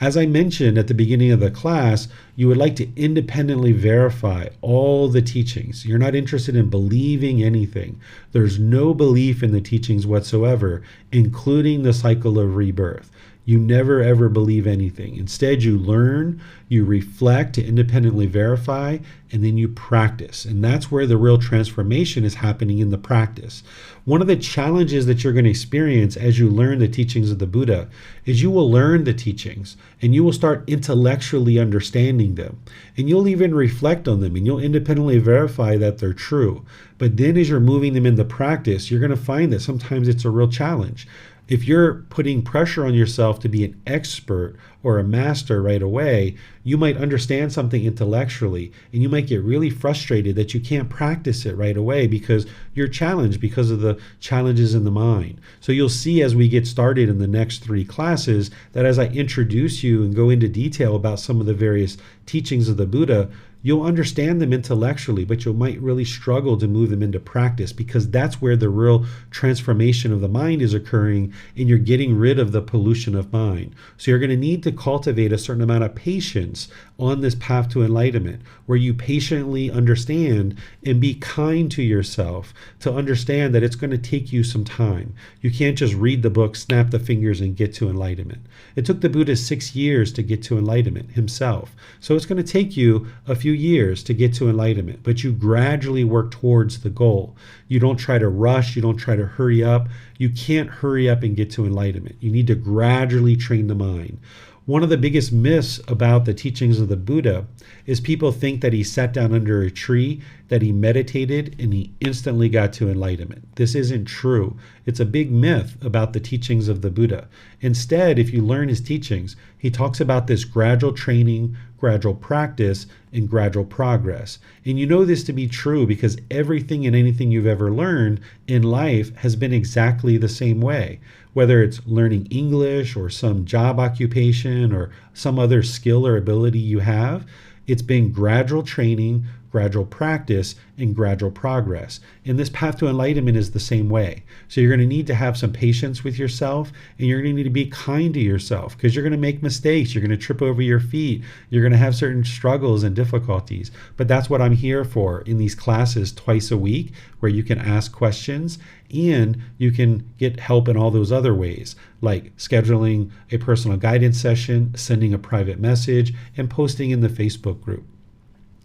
As I mentioned at the beginning of the class, you would like to independently verify all the teachings. You're not interested in believing anything. There's no belief in the teachings whatsoever, including the cycle of rebirth. You never ever believe anything. Instead, you learn, you reflect to independently verify, and then you practice. And that's where the real transformation is happening, in the practice. One of the challenges that you're going to experience as you learn the teachings of the Buddha is you will learn the teachings and you will start intellectually understanding them. And you'll even reflect on them and you'll independently verify that they're true. But then as you're moving them into practice, you're going to find that sometimes it's a real challenge. If you're putting pressure on yourself to be an expert or a master right away, you might understand something intellectually and you might get really frustrated that you can't practice it right away because you're challenged because of the challenges in the mind. So you'll see as we get started in the next 3 classes that as I introduce you and go into detail about some of the various teachings of the Buddha, you'll understand them intellectually, but you might really struggle to move them into practice because that's where the real transformation of the mind is occurring, and you're getting rid of the pollution of mind. So you're going to need to cultivate a certain amount of patience on this path to enlightenment, where you patiently understand and be kind to yourself to understand that it's going to take you some time. You can't just read the book, snap the fingers, and get to enlightenment. It took the Buddha 6 years to get to enlightenment himself. So it's going to take you a few years to get to enlightenment, but you gradually work towards the goal. You don't try to rush, you don't try to hurry up. You can't hurry up and get to enlightenment. You need to gradually train the mind. One of the biggest myths about the teachings of the Buddha is people think that he sat down under a tree, that he meditated, and he instantly got to enlightenment. This isn't true. It's a big myth about the teachings of the Buddha. Instead, if you learn his teachings, he talks about this gradual training, gradual practice, and gradual progress. And you know this to be true because everything and anything you've ever learned in life has been exactly the same way. Whether it's learning English or some job occupation or some other skill or ability you have, it's been gradual training, gradual practice, and gradual progress. And this path to enlightenment is the same way. So you're going to need to have some patience with yourself, and you're going to need to be kind to yourself because you're going to make mistakes. You're going to trip over your feet. You're going to have certain struggles and difficulties. But that's what I'm here for in these classes twice a week, where you can ask questions and you can get help in all those other ways, like scheduling a personal guidance session, sending a private message, and posting in the Facebook group.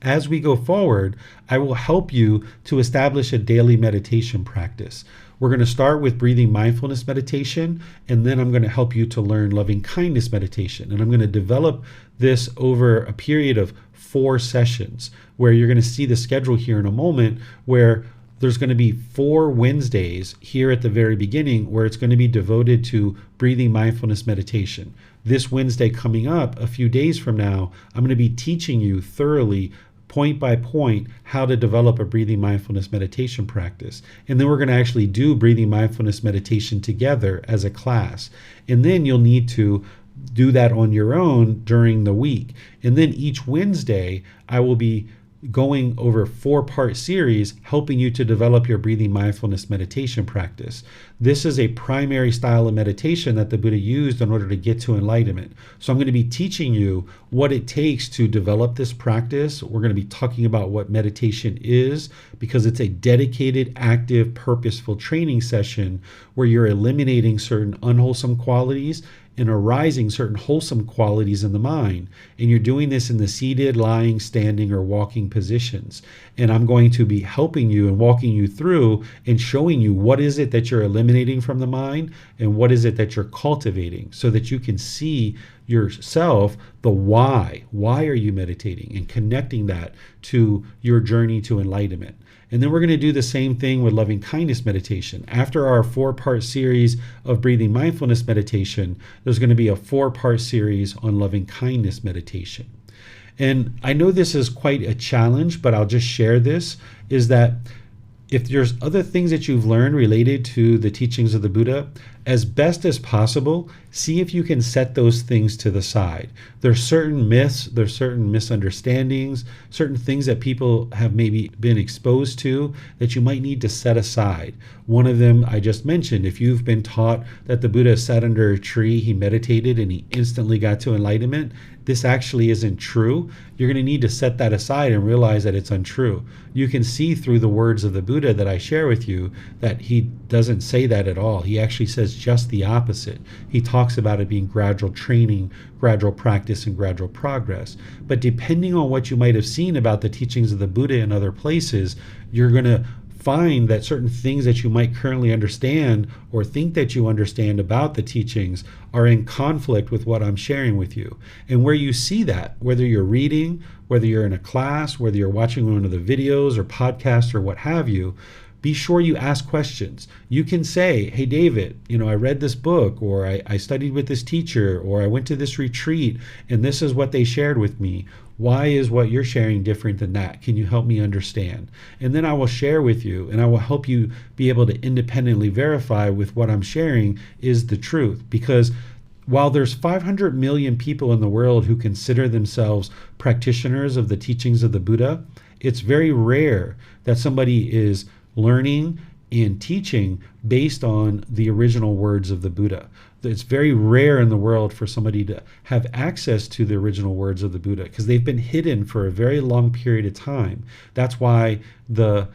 As we go forward, I will help you to establish a daily meditation practice. We're going to start with breathing mindfulness meditation, and then I'm going to help you to learn loving kindness meditation. And I'm going to develop this over a period of 4 sessions, where you're going to see the schedule here in a moment, where there's going to be 4 Wednesdays here at the very beginning where it's going to be devoted to breathing mindfulness meditation. This Wednesday coming up, a few days from now, I'm going to be teaching you thoroughly, point by point, how to develop a breathing mindfulness meditation practice. And then we're going to actually do breathing mindfulness meditation together as a class. And then you'll need to do that on your own during the week. And then each Wednesday, I will be going over a 4-part series helping you to develop your breathing mindfulness meditation practice. This is a primary style of meditation that the Buddha used in order to get to enlightenment. So I'm going to be teaching you what it takes to develop this practice. We're going to be talking about what meditation is, because it's a dedicated, active, purposeful training session where you're eliminating certain unwholesome qualities and arising certain wholesome qualities in the mind. And you're doing this in the seated, lying, standing, or walking positions. And I'm going to be helping you and walking you through and showing you what is it that you're eliminating from the mind and what is it that you're cultivating, so that you can see yourself the why. Why are you meditating? And connecting that to your journey to enlightenment. And then we're going to do the same thing with loving kindness meditation. After our 4-part series of breathing mindfulness meditation, there's going to be a 4-part series on loving kindness meditation. And I know this is quite a challenge, but I'll just share this, is that if there's other things that you've learned related to the teachings of the Buddha, as best as possible, see if you can set those things to the side. There's certain myths, there's certain misunderstandings, certain things that people have maybe been exposed to that you might need to set aside. One of them I just mentioned: if you've been taught that the Buddha sat under a tree, he meditated, and he instantly got to enlightenment, this actually isn't true. You're going to need to set that aside and realize that it's untrue. You can see through the words of the Buddha that I share with you that he doesn't say that at all. He actually says just the opposite. He talks about it being gradual training, gradual practice, and gradual progress. But depending on what you might have seen about the teachings of the Buddha in other places, you're going to find that certain things that you might currently understand or think that you understand about the teachings are in conflict with what I'm sharing with you. And where you see that, whether you're reading, whether you're in a class, whether you're watching one of the videos or podcasts or what have you, be sure you ask questions. You can say, hey, David, I read this book, or I studied with this teacher, or I went to this retreat, and this is what they shared with me. Why is what you're sharing different than that? Can you help me understand? And then I will share with you, and I will help you be able to independently verify with what I'm sharing is the truth. Because while there's 500 million people in the world who consider themselves practitioners of the teachings of the Buddha, it's very rare that somebody is learning and teaching based on the original words of the Buddha. It's very rare in the world for somebody to have access to the original words of the Buddha, because they've been hidden for a very long period of time. That's why the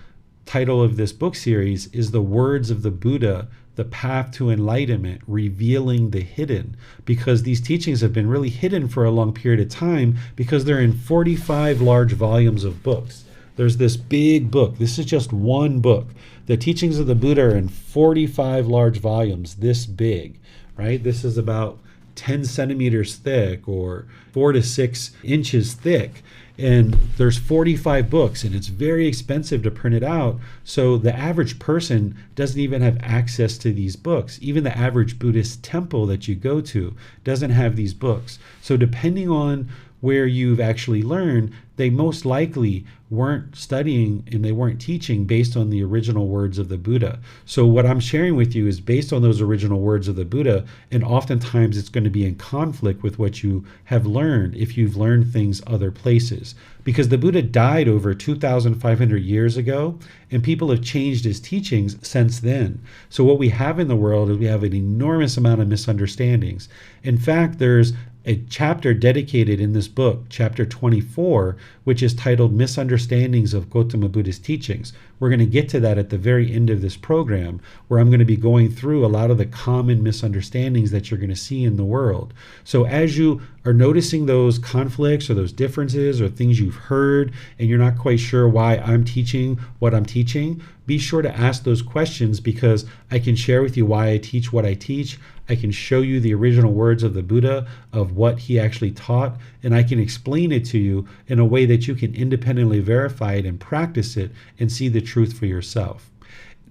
title of this book series is The Words of the Buddha, The Path to Enlightenment, Revealing the Hidden, because these teachings have been really hidden for a long period of time because they're in 45 large volumes of books. There's this big book. This is just one book. The teachings of the Buddha are in 45 large volumes, this big, right? This is about 10 centimeters thick or 4 to 6 inches thick. And there's 45 books, and it's very expensive to print it out. So the average person doesn't even have access to these books. Even the average Buddhist temple that you go to doesn't have these books. So depending on where you've actually learned, they most likely weren't studying and they weren't teaching based on the original words of the Buddha. So what I'm sharing with you is based on those original words of the Buddha, and oftentimes it's going to be in conflict with what you have learned if you've learned things other places. Because the Buddha died over 2,500 years ago, and people have changed his teachings since then. So what we have in the world is we have an enormous amount of misunderstandings. In fact, there's a chapter dedicated in this book, chapter 24, which is titled Misunderstandings of Gotama Buddha's Teachings. We're going to get to that at the very end of this program, where I'm going to be going through a lot of the common misunderstandings that you're going to see in the world. So as you are noticing those conflicts or those differences or things you've heard and you're not quite sure why I'm teaching what I'm teaching, be sure to ask those questions, because I can share with you why I teach what I teach. I can show you the original words of the Buddha, of what he actually taught, and I can explain it to you in a way that you can independently verify it and practice it and see the truth for yourself.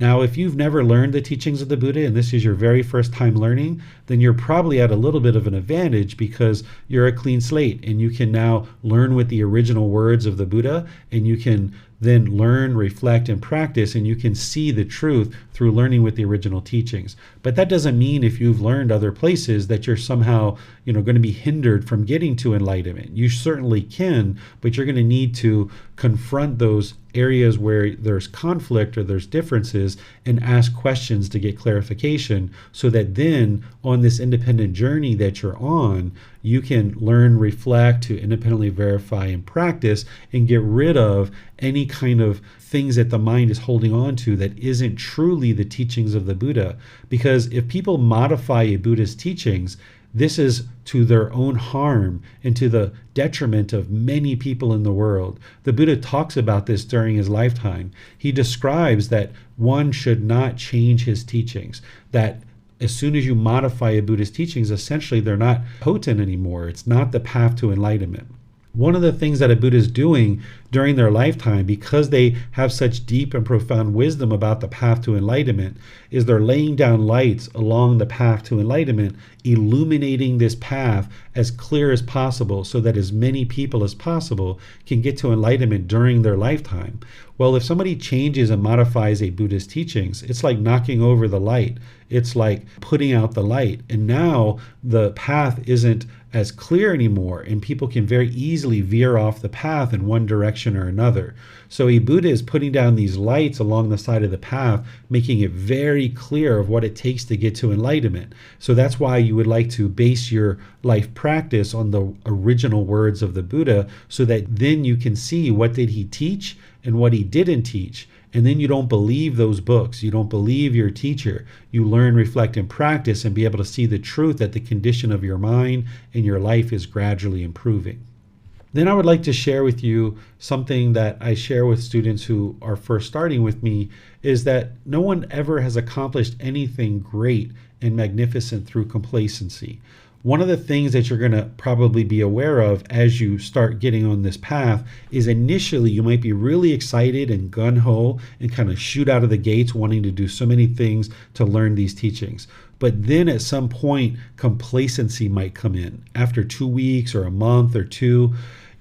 Now, if you've never learned the teachings of the Buddha and this is your very first time learning, then you're probably at a little bit of an advantage because you're a clean slate and you can now learn with the original words of the Buddha, and you can then learn, reflect, and practice, and you can see the truth through learning with the original teachings. But that doesn't mean if you've learned other places that you're somehow, going to be hindered from getting to enlightenment. You certainly can, but you're going to need to confront those areas where there's conflict or there's differences and ask questions to get clarification, so that then on this independent journey that you're on, you can learn, reflect, to independently verify and practice and get rid of any kind of things that the mind is holding on to that isn't truly the teachings of the Buddha. Because if people modify a Buddha's teachings, this is to their own harm and to the detriment of many people in the world. The Buddha talks about this during his lifetime. He describes that one should not change his teachings, that as soon as you modify a Buddhist teachings, essentially they're not potent anymore. It's not the path to enlightenment. One of the things that a Buddha is doing during their lifetime, because they have such deep and profound wisdom about the path to enlightenment, is they're laying down lights along the path to enlightenment, illuminating this path as clear as possible so that as many people as possible can get to enlightenment during their lifetime. Well, if somebody changes and modifies a Buddhist teachings, it's like knocking over the light. It's like putting out the light. And now the path isn't as clear anymore, and people can very easily veer off the path in one direction or another. So a Buddha is putting down these lights along the side of the path, making it very clear of what it takes to get to enlightenment. So that's why you would like to base your life practice on the original words of the Buddha, so that then you can see what did he teach and what he didn't teach. And then you don't believe those books. You don't believe your teacher. You learn, reflect, and practice and be able to see the truth that the condition of your mind and your life is gradually improving. Then I would like to share with you something that I share with students who are first starting with me, is that no one ever has accomplished anything great and magnificent through complacency. One of the things that you're going to probably be aware of as you start getting on this path is initially you might be really excited and gung-ho and kind of shoot out of the gates wanting to do so many things to learn these teachings. But then at some point, complacency might come in. After 2 weeks or a month or two,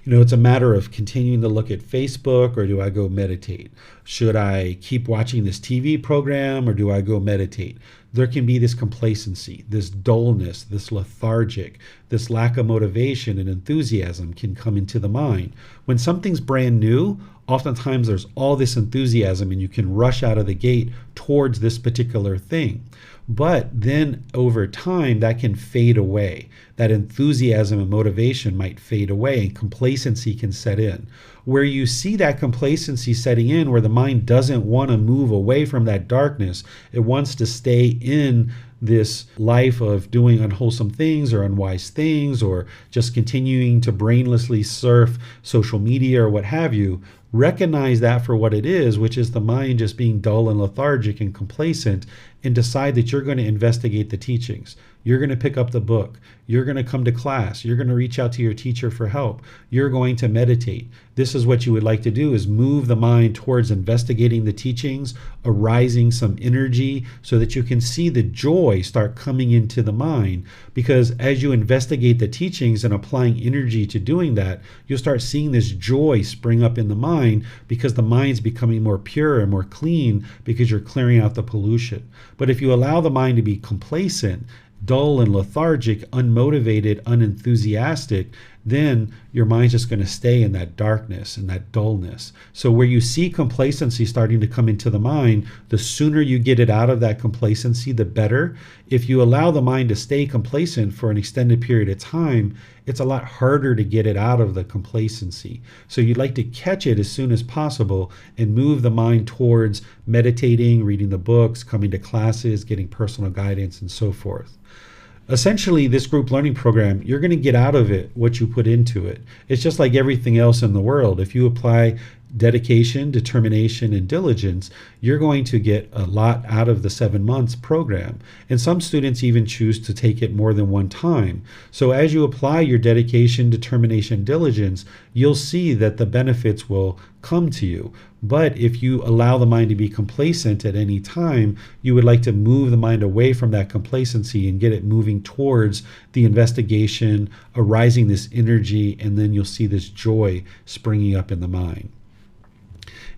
it's a matter of continuing to look at Facebook, or do I go meditate? Should I keep watching this TV program, or do I go meditate? There can be this complacency, this dullness, this lethargic, this lack of motivation and enthusiasm can come into the mind. When something's brand new, oftentimes there's all this enthusiasm and you can rush out of the gate towards this particular thing. But then over time, that can fade away. That enthusiasm and motivation might fade away and complacency can set in. Where you see that complacency setting in, where the mind doesn't want to move away from that darkness, it wants to stay in this life of doing unwholesome things or unwise things, or just continuing to brainlessly surf social media or what have you. Recognize that for what it is, which is the mind just being dull and lethargic and complacent, and decide that you're going to investigate the teachings. You're going to pick up the book. You're going to come to class. You're going to reach out to your teacher for help. You're going to meditate. This is what you would like to do, is move the mind towards investigating the teachings, arising some energy so that you can see the joy start coming into the mind. Because as you investigate the teachings and applying energy to doing that, you'll start seeing this joy spring up in the mind, because the mind's becoming more pure and more clean because you're clearing out the pollution. But if you allow the mind to be complacent, dull and lethargic, unmotivated, unenthusiastic, then your mind's just going to stay in that darkness and that dullness. So where you see complacency starting to come into the mind, the sooner you get it out of that complacency, the better. If you allow the mind to stay complacent for an extended period of time, it's a lot harder to get it out of the complacency. So you'd like to catch it as soon as possible and move the mind towards meditating, reading the books, coming to classes, getting personal guidance, and so forth. Essentially, this group learning program, you're going to get out of it what you put into it. It's just like everything else in the world. If you apply dedication, determination, and diligence, you're going to get a lot out of the 7 months program. And some students even choose to take it more than one time. So as you apply your dedication, determination, diligence, you'll see that the benefits will come to you. But if you allow the mind to be complacent at any time, you would like to move the mind away from that complacency and get it moving towards the investigation, arising this energy, and then you'll see this joy springing up in the mind.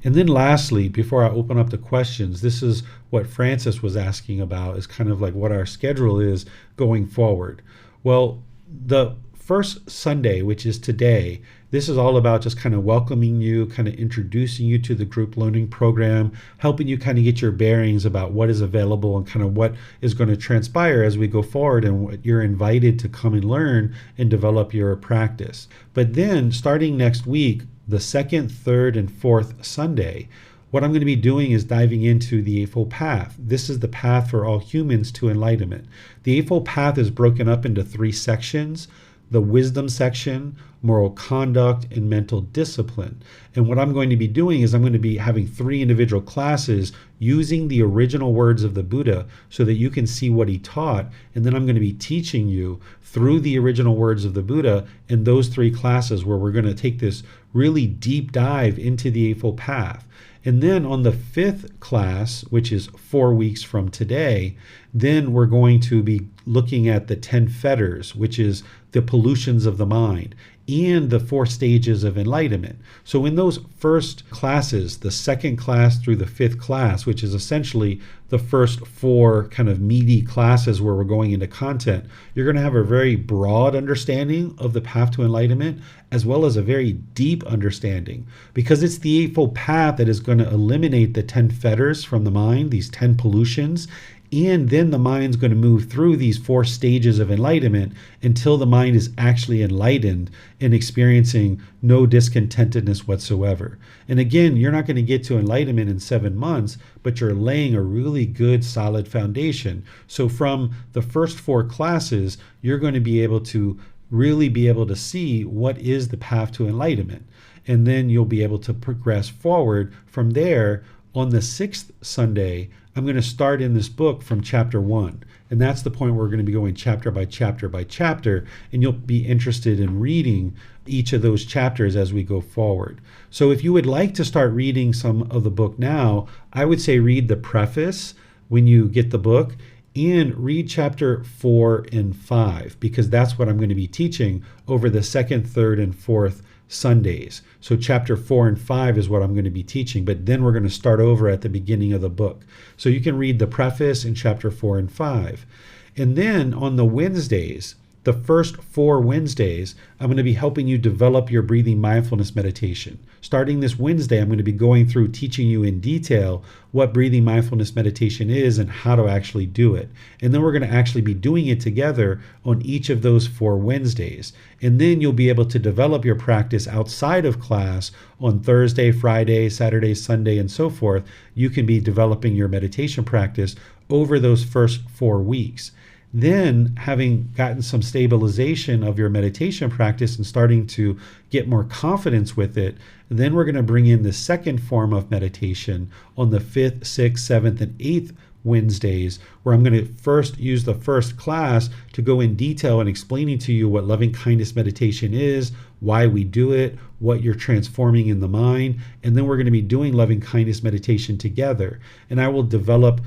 And then lastly, before I open up the questions, this is what Francis was asking about, is kind of like what our schedule is going forward. Well, the first Sunday, which is today, this is all about just kind of welcoming you, kind of introducing you to the group learning program, helping you kind of get your bearings about what is available and kind of what is going to transpire as we go forward, and what you're invited to come and learn and develop your practice. But then starting next week, the second, third, and fourth Sunday, what I'm going to be doing is diving into the Eightfold Path. This is the path for all humans to enlightenment. The Eightfold Path is broken up into 3 sections: the wisdom section, moral conduct, and mental discipline. And what I'm going to be doing is I'm going to be having 3 individual classes using the original words of the Buddha so that you can see what he taught. And then I'm going to be teaching you through the original words of the Buddha in those 3 classes, where we're going to take this really deep dive into the Eightfold Path. And then on the 5th class, which is 4 weeks from today, then we're going to be looking at the 10 fetters, which is the pollutions of the mind, and the 4 stages of enlightenment. So in those first classes, the 2nd class through the 5th class, which is essentially the first 4 kind of meaty classes where we're going into content, you're going to have a very broad understanding of the path to enlightenment, as well as a very deep understanding, because it's the Eightfold Path that is going to eliminate the 10 fetters from the mind, these 10 pollutions. And then the mind's going to move through these 4 stages of enlightenment until the mind is actually enlightened and experiencing no discontentedness whatsoever. And again, you're not going to get to enlightenment in 7 months, but you're laying a really good, solid foundation. So from the first 4 classes, you're going to be able to really be able to see what is the path to enlightenment. And then you'll be able to progress forward from there. On the 6th Sunday, I'm going to start in this book from chapter 1. And that's the point where we're going to be going chapter by chapter by chapter. And you'll be interested in reading each of those chapters as we go forward. So if you would like to start reading some of the book now, I would say read the preface when you get the book, and read chapter 4 and 5, because that's what I'm going to be teaching over the 2nd, 3rd, and 4th Sundays. So chapter 4 and 5 is what I'm going to be teaching, but then we're going to start over at the beginning of the book. So you can read the preface in chapter 4 and 5. And then on the Wednesdays, the first 4 Wednesdays, I'm going to be helping you develop your breathing mindfulness meditation. Starting this Wednesday, I'm going to be going through teaching you in detail what breathing mindfulness meditation is and how to actually do it. And then we're going to actually be doing it together on each of those 4 Wednesdays. And then you'll be able to develop your practice outside of class on Thursday, Friday, Saturday, Sunday, and so forth. You can be developing your meditation practice over those first 4 weeks. Then, having gotten some stabilization of your meditation practice and starting to get more confidence with it, then we're going to bring in the second form of meditation on the 5th, 6th, 7th, and 8th Wednesdays, where I'm going to first use the first class to go in detail and explaining to you what loving kindness meditation is, why we do it, what you're transforming in the mind, and then we're going to be doing loving kindness meditation together. And I will develop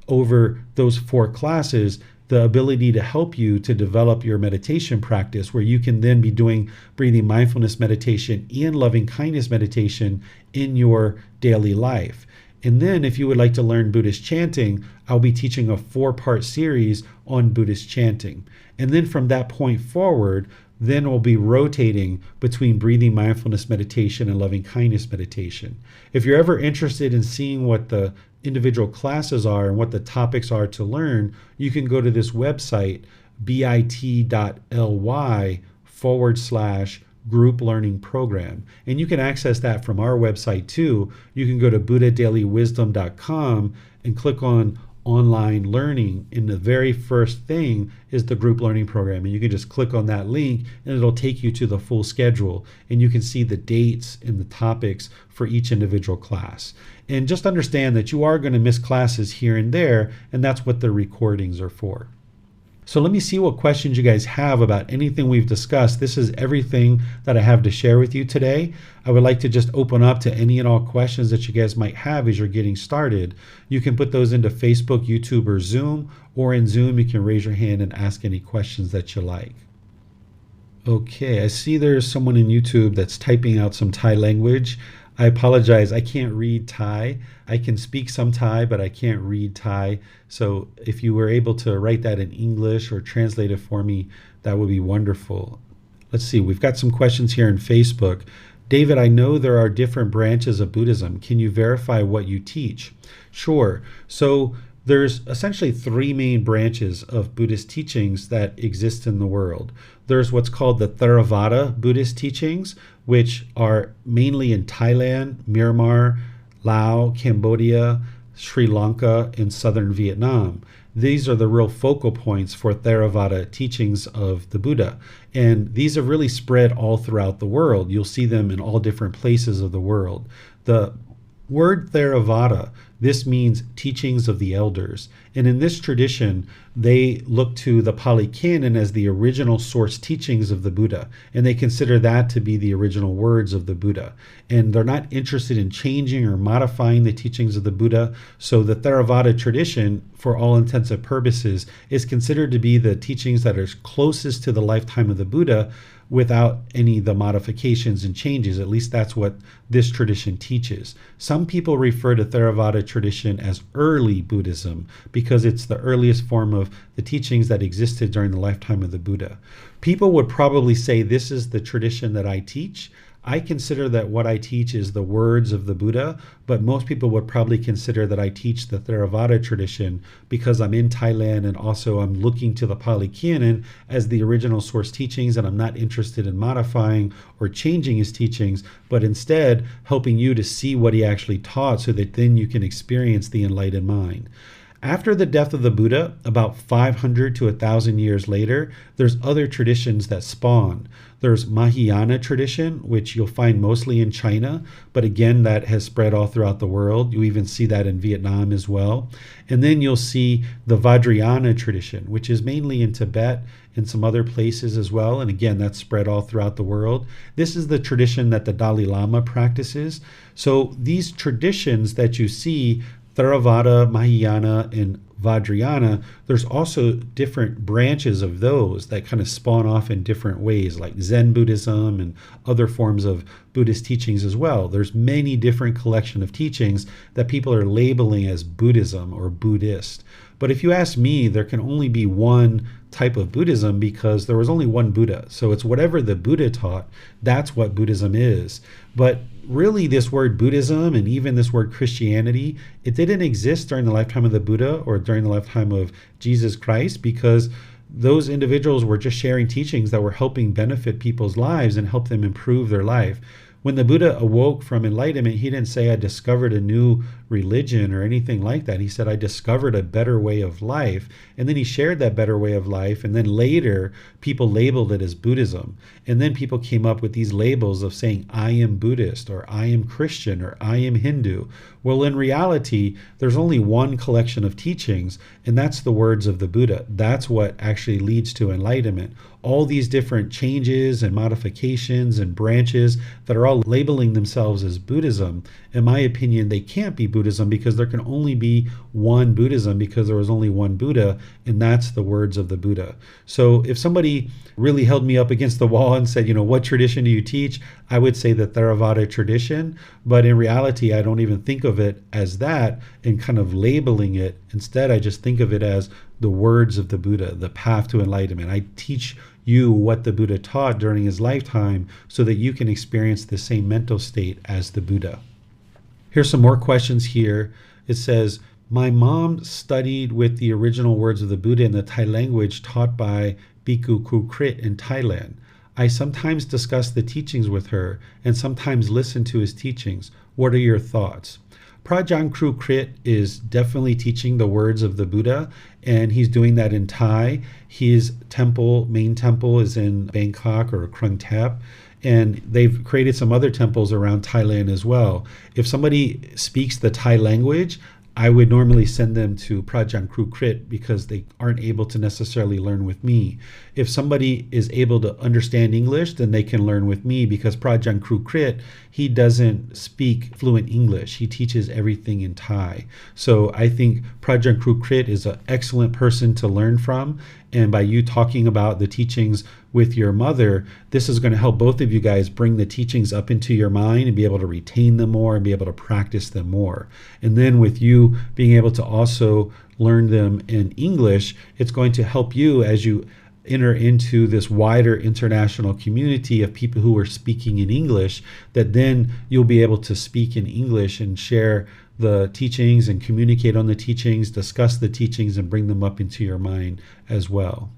over those 4 classes the ability to help you to develop your meditation practice, where you can then be doing breathing mindfulness meditation and loving kindness meditation in your daily life. And then if you would like to learn Buddhist chanting, I'll be teaching a 4-part series on Buddhist chanting. And then from that point forward, then we'll be rotating between breathing mindfulness meditation and loving kindness meditation. If you're ever interested in seeing what the individual classes are and what the topics are to learn, you can go to this website, bit.ly/group learning program. And you can access that from our website too. You can go to buddhadailywisdom.com and click on online learning, and the very first thing is the group learning program. And you can just click on that link and it'll take you to the full schedule, and you can see the dates and the topics for each individual class. And just understand that you are going to miss classes here and there, and that's what the recordings are for. So let me see what questions you guys have about anything we've discussed. This is everything that I have to share with you today. I would like to just open up to any and all questions that you guys might have as you're getting started. You can put those into Facebook, YouTube, or Zoom, or in Zoom you can raise your hand and ask any questions that you like. Okay, I see there's someone in YouTube that's typing out some Thai language. I apologize, I can't read Thai. I can speak some Thai, but I can't read Thai. So if you were able to write that in English or translate it for me, that would be wonderful. Let's see, we've got some questions here in Facebook. David, I know there are different branches of Buddhism. Can you verify what you teach? Sure. So there's essentially three main branches of Buddhist teachings that exist in the world. There's what's called the Theravada Buddhist teachings, which are mainly in Thailand, Myanmar, Laos, Cambodia, Sri Lanka, and southern Vietnam. These are the real focal points for Theravada teachings of the Buddha. And these have really spread all throughout the world. You'll see them in all different places of the world. The word Theravada, this means teachings of the elders. And in this tradition, they look to the Pali Canon as the original source teachings of the Buddha. And they consider that to be the original words of the Buddha. And they're not interested in changing or modifying the teachings of the Buddha. So the Theravada tradition, for all intents and purposes, is considered to be the teachings that are closest to the lifetime of the Buddha, without any of the modifications and changes. At least that's what this tradition teaches. Some people refer to Theravada tradition as early Buddhism because it's the earliest form of the teachings that existed during the lifetime of the Buddha. People would probably say this is the tradition that I teach. I consider that what I teach is the words of the Buddha, but most people would probably consider that I teach the Theravada tradition because I'm in Thailand and also I'm looking to the Pali Canon as the original source teachings, and I'm not interested in modifying or changing his teachings, but instead helping you to see what he actually taught so that then you can experience the enlightened mind. After the death of the Buddha, about 500 to 1,000 years later, there's other traditions that spawn. There's Mahayana tradition, which you'll find mostly in China, but again, that has spread all throughout the world. You even see that in Vietnam as well. And then you'll see the Vajrayana tradition, which is mainly in Tibet and some other places as well. And again, that's spread all throughout the world. This is the tradition that the Dalai Lama practices. So these traditions that you see, Theravada, Mahayana, and Vajrayana, there's also different branches of those that kind of spawn off in different ways, like Zen Buddhism and other forms of Buddhist teachings as well. There's many different collection of teachings that people are labeling as Buddhism or Buddhist. But if you ask me, there can only be one type of Buddhism because there was only one Buddha. So it's whatever the Buddha taught, that's what Buddhism is. But really, this word Buddhism and even this word Christianity, it didn't exist during the lifetime of the Buddha or during the lifetime of Jesus Christ, because those individuals were just sharing teachings that were helping benefit people's lives and help them improve their life. When the Buddha awoke from enlightenment, he didn't say, I discovered a new religion or anything like that. He said, I discovered a better way of life. And then he shared that better way of life. And then later, people labeled it as Buddhism. And then people came up with these labels of saying, I am Buddhist, or I am Christian, or I am Hindu. Well, in reality, there's only one collection of teachings, and that's the words of the Buddha. That's what actually leads to enlightenment. All these different changes and modifications and branches that are all labeling themselves as Buddhism, in my opinion, they can't be Buddhism because there can only be one Buddhism because there was only one Buddha, and that's the words of the Buddha. So if somebody really held me up against the wall and said, what tradition do you teach? I would say the Theravada tradition, but in reality, I don't even think of it as that and kind of labeling it. Instead, I just think of it as the words of the Buddha, the path to enlightenment. I teach you what the Buddha taught during his lifetime so that you can experience the same mental state as the Buddha. Here's some more questions here. It says, my mom studied with the original words of the Buddha in the Thai language taught by Bhikkhu Kukrit in Thailand. I sometimes discuss the teachings with her and sometimes listen to his teachings. What are your thoughts? Prajang Kru Krit is definitely teaching the words of the Buddha, and he's doing that in Thai. His main temple is in Bangkok or Krung Thep, and they've created some other temples around Thailand as well. If somebody speaks the Thai language, I would normally send them to Prajang Kru Krit because they aren't able to necessarily learn with me. If somebody is able to understand English, then they can learn with me because Prajang Kru Krit, he doesn't speak fluent English. He teaches everything in Thai. So I think Prajang Kru Krit is an excellent person to learn from. And by you talking about the teachings with your mother, this is going to help both of you guys bring the teachings up into your mind and be able to retain them more and be able to practice them more. And then with you being able to also learn them in English, it's going to help you as you enter into this wider international community of people who are speaking in English, that then you'll be able to speak in English and share the teachings and communicate on the teachings, discuss the teachings, and bring them up into your mind as well.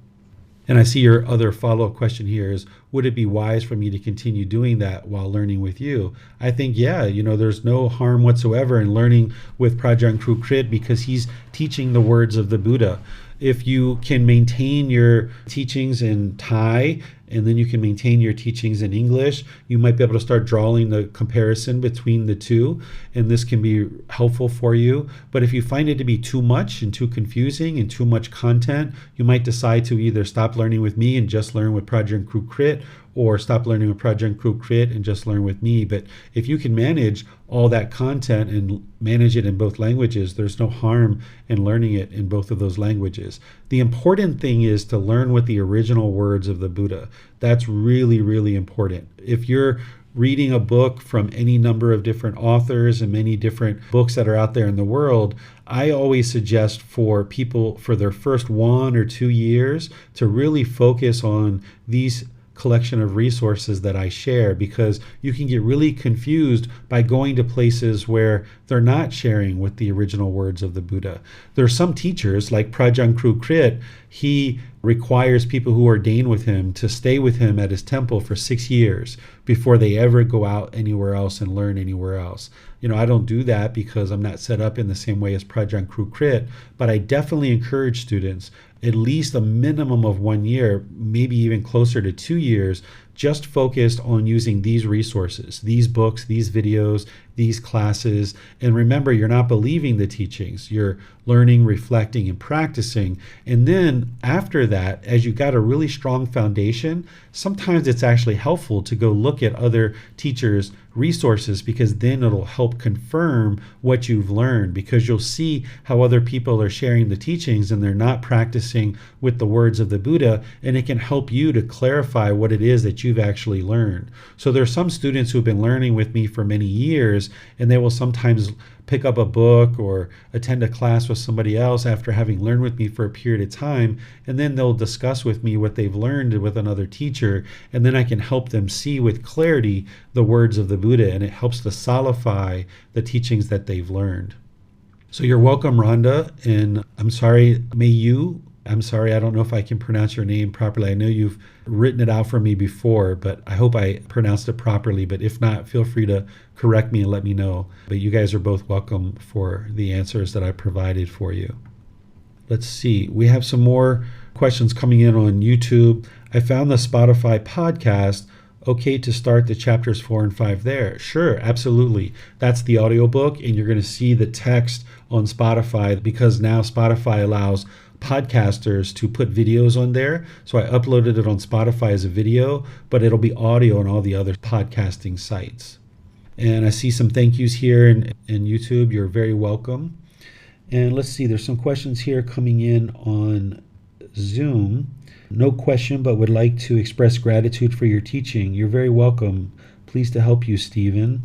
And I see your other follow-up question here is, would it be wise for me to continue doing that while learning with you? I think, yeah, there's no harm whatsoever in learning with Prajang Kru Krit because he's teaching the words of the Buddha. If you can maintain your teachings in Thai and then you can maintain your teachings in English, you might be able to start drawing the comparison between the two, and this can be helpful for you. But if you find it to be too much and too confusing and too much content, you might decide to either stop learning with me and just learn with Prajang Kru Krit, or stop learning with Prajang Kru Krit and just learn with me. But if you can manage all that content and manage it in both languages, there's no harm in learning it in both of those languages. The important thing is to learn with the original words of the Buddha. That's really, really important. If you're reading a book from any number of different authors and many different books that are out there in the world, I always suggest for people for their first 1 or 2 years to really focus on these collection of resources that I share, because you can get really confused by going to places where they're not sharing with the original words of the Buddha. There are some teachers like Prajang Kru Krit, he requires people who ordain with him to stay with him at his temple for 6 years before they ever go out anywhere else and learn anywhere else. I don't do that because I'm not set up in the same way as Prajang Kru Krit, but I definitely encourage students at least a minimum of 1 year, maybe even closer to 2 years, just focused on using these resources, these books, these videos, these classes. And remember, you're not believing the teachings. You're learning, reflecting, and practicing. And then after that, as you got a really strong foundation, sometimes it's actually helpful to go look at other teachers' resources, because then it'll help confirm what you've learned, because you'll see how other people are sharing the teachings and they're not practicing with the words of the Buddha, and it can help you to clarify what it is that you've actually learned. So there are some students who've been learning with me for many years, and they will sometimes pick up a book or attend a class with somebody else after having learned with me for a period of time, and then they'll discuss with me what they've learned with another teacher, and then I can help them see with clarity the words of the Buddha, and it helps to solidify the teachings that they've learned. So you're welcome, Rhonda, and I'm sorry, I don't know if I can pronounce your name properly. I know you've written it out for me before, but I hope I pronounced it properly. But if not, feel free to correct me and let me know. But you guys are both welcome for the answers that I provided for you. Let's see. We have some more questions coming in on YouTube. I found the Spotify podcast. Okay to start the chapters 4 and 5 there. Sure, absolutely. That's the audiobook, and you're going to see the text on Spotify, because now Spotify allows podcasters to put videos on there. So I uploaded it on Spotify as a video, but it'll be audio on all the other podcasting sites. And I see some thank yous here in YouTube. You're very welcome. And let's see, there's some questions here coming in on Zoom. No question, but would like to express gratitude for your teaching. You're very welcome. Pleased to help you, Stephen.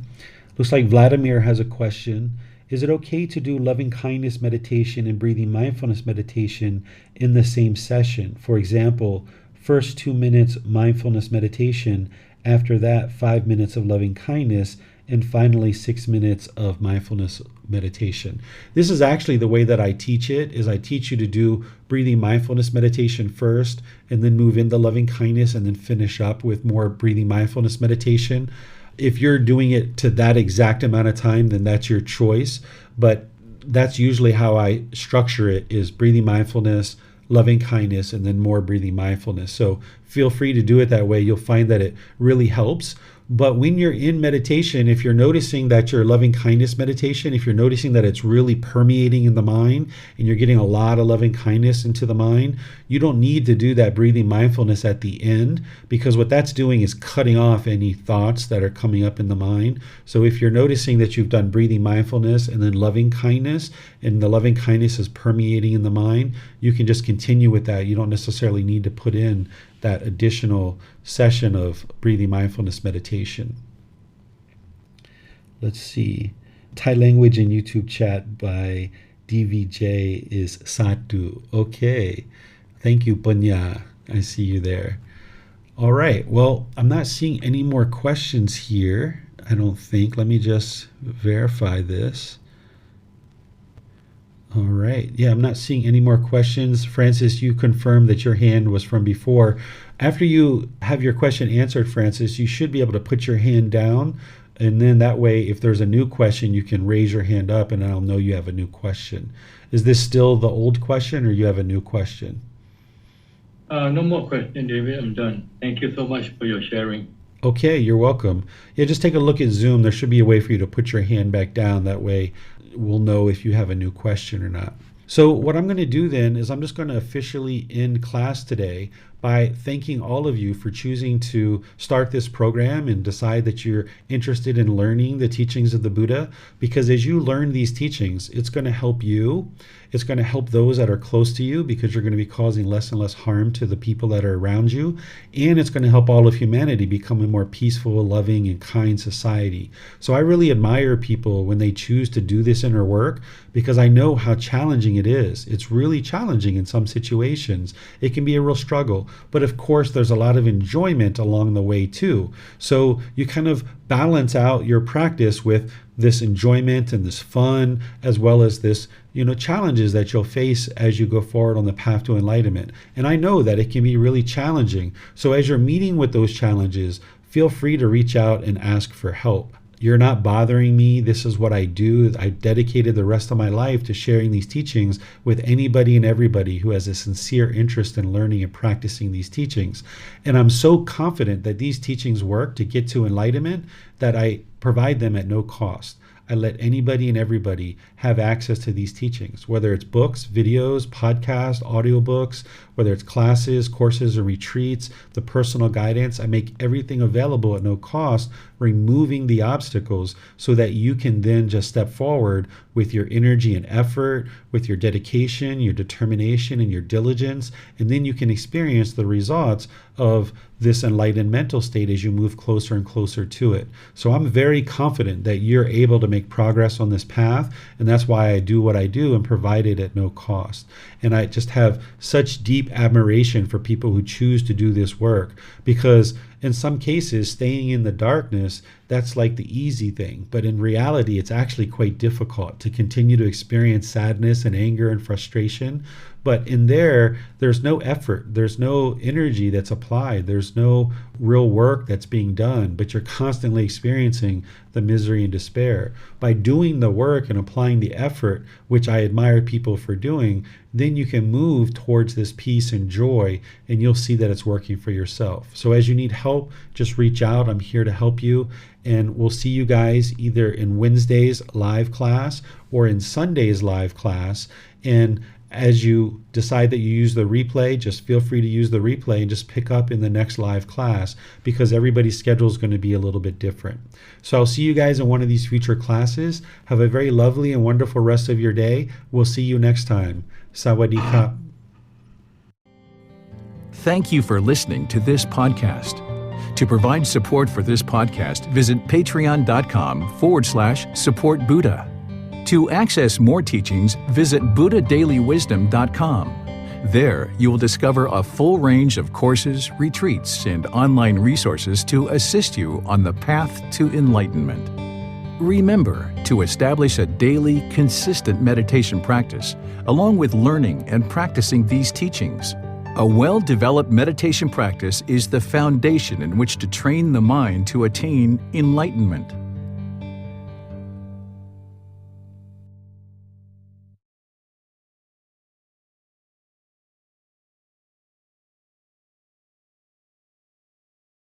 Looks like Vladimir has a question. Is it okay to do loving kindness meditation and breathing mindfulness meditation in the same session? For example, first 2 minutes mindfulness meditation, after that 5 minutes of loving kindness, and finally 6 minutes of mindfulness meditation. This is actually the way that I teach it, is I teach you to do breathing mindfulness meditation first, and then move into loving kindness, and then finish up with more breathing mindfulness meditation. If you're doing it to that exact amount of time, then that's your choice. But that's usually how I structure it, is breathing mindfulness, loving kindness, and then more breathing mindfulness. So feel free to do it that way. You'll find that it really helps. But when you're in meditation, if you're noticing that your loving kindness meditation, if you're noticing that it's really permeating in the mind and you're getting a lot of loving kindness into the mind, you don't need to do that breathing mindfulness at the end, because what that's doing is cutting off any thoughts that are coming up in the mind. So if you're noticing that you've done breathing mindfulness and then loving kindness, and the loving kindness is permeating in the mind, you can just continue with that. You don't necessarily need to put in that additional session of breathing mindfulness meditation. Let's see. Thai language in YouTube chat by DVJ is Satu. Okay. Thank you, Panya. I see you there. All right. Well, I'm not seeing any more questions here, I don't think. Let me just verify this. All right. Yeah, I'm not seeing any more questions. Francis, you confirmed that your hand was from before. After you have your question answered, Francis, you should be able to put your hand down. And then that way, if there's a new question, you can raise your hand up and I'll know you have a new question. Is this still the old question or you have a new question? No more question, David. I'm done. Thank you so much for your sharing. Okay, you're welcome. Yeah, just take a look at Zoom. There should be a way for you to put your hand back down. That way we'll know if you have a new question or not. So what I'm going to do then is I'm just going to officially end class today by thanking all of you for choosing to start this program and decide that you're interested in learning the teachings of the Buddha. Because as you learn these teachings, it's going to help you. It's going to help those that are close to you, because you're going to be causing less and less harm to the people that are around you. And it's going to help all of humanity become a more peaceful, loving, and kind society. So I really admire people when they choose to do this inner work, because I know how challenging it is. It's really challenging in some situations. It can be a real struggle. But of course, there's a lot of enjoyment along the way too. So you kind of balance out your practice with this enjoyment and this fun, as well as this, challenges that you'll face as you go forward on the path to enlightenment. And I know that it can be really challenging. So as you're meeting with those challenges, feel free to reach out and ask for help. You're not bothering me. This is what I do. I dedicated the rest of my life to sharing these teachings with anybody and everybody who has a sincere interest in learning and practicing these teachings. And I'm so confident that these teachings work to get to enlightenment that I provide them at no cost. I let anybody and everybody have access to these teachings, whether it's books, videos, podcasts, audiobooks, whether it's classes, courses, or retreats, the personal guidance. I make everything available at no cost, removing the obstacles so that you can then just step forward with your energy and effort, with your dedication, your determination, and your diligence, and then you can experience the results of this enlightened mental state as you move closer and closer to it. So I'm very confident that you're able to make progress on this path, and that's why I do what I do and provide it at no cost. And I just have such deep admiration for people who choose to do this work, because in some cases, staying in the darkness, that's like the easy thing. But in reality, it's actually quite difficult to continue to experience sadness and anger and frustration. But in there's no effort, there's no energy that's applied, there's no real work that's being done, but you're constantly experiencing the misery and despair. By doing the work and applying the effort, which I admire people for doing, then you can move towards this peace and joy, and you'll see that it's working for yourself. So as you need help, just reach out. I'm here to help you. And we'll see you guys either in Wednesday's live class or in Sunday's live class. And as you decide that you use the replay, just feel free to use the replay and just pick up in the next live class, because everybody's schedule is going to be a little bit different. So I'll see you guys in one of these future classes. Have a very lovely and wonderful rest of your day. We'll see you next time. Sawadee ka. Thank you for listening to this podcast. To provide support for this podcast, visit patreon.com/support Buddha. To access more teachings, visit buddhadailywisdom.com. There, you will discover a full range of courses, retreats, and online resources to assist you on the path to enlightenment. Remember to establish a daily, consistent meditation practice, along with learning and practicing these teachings. A well-developed meditation practice is the foundation in which to train the mind to attain enlightenment.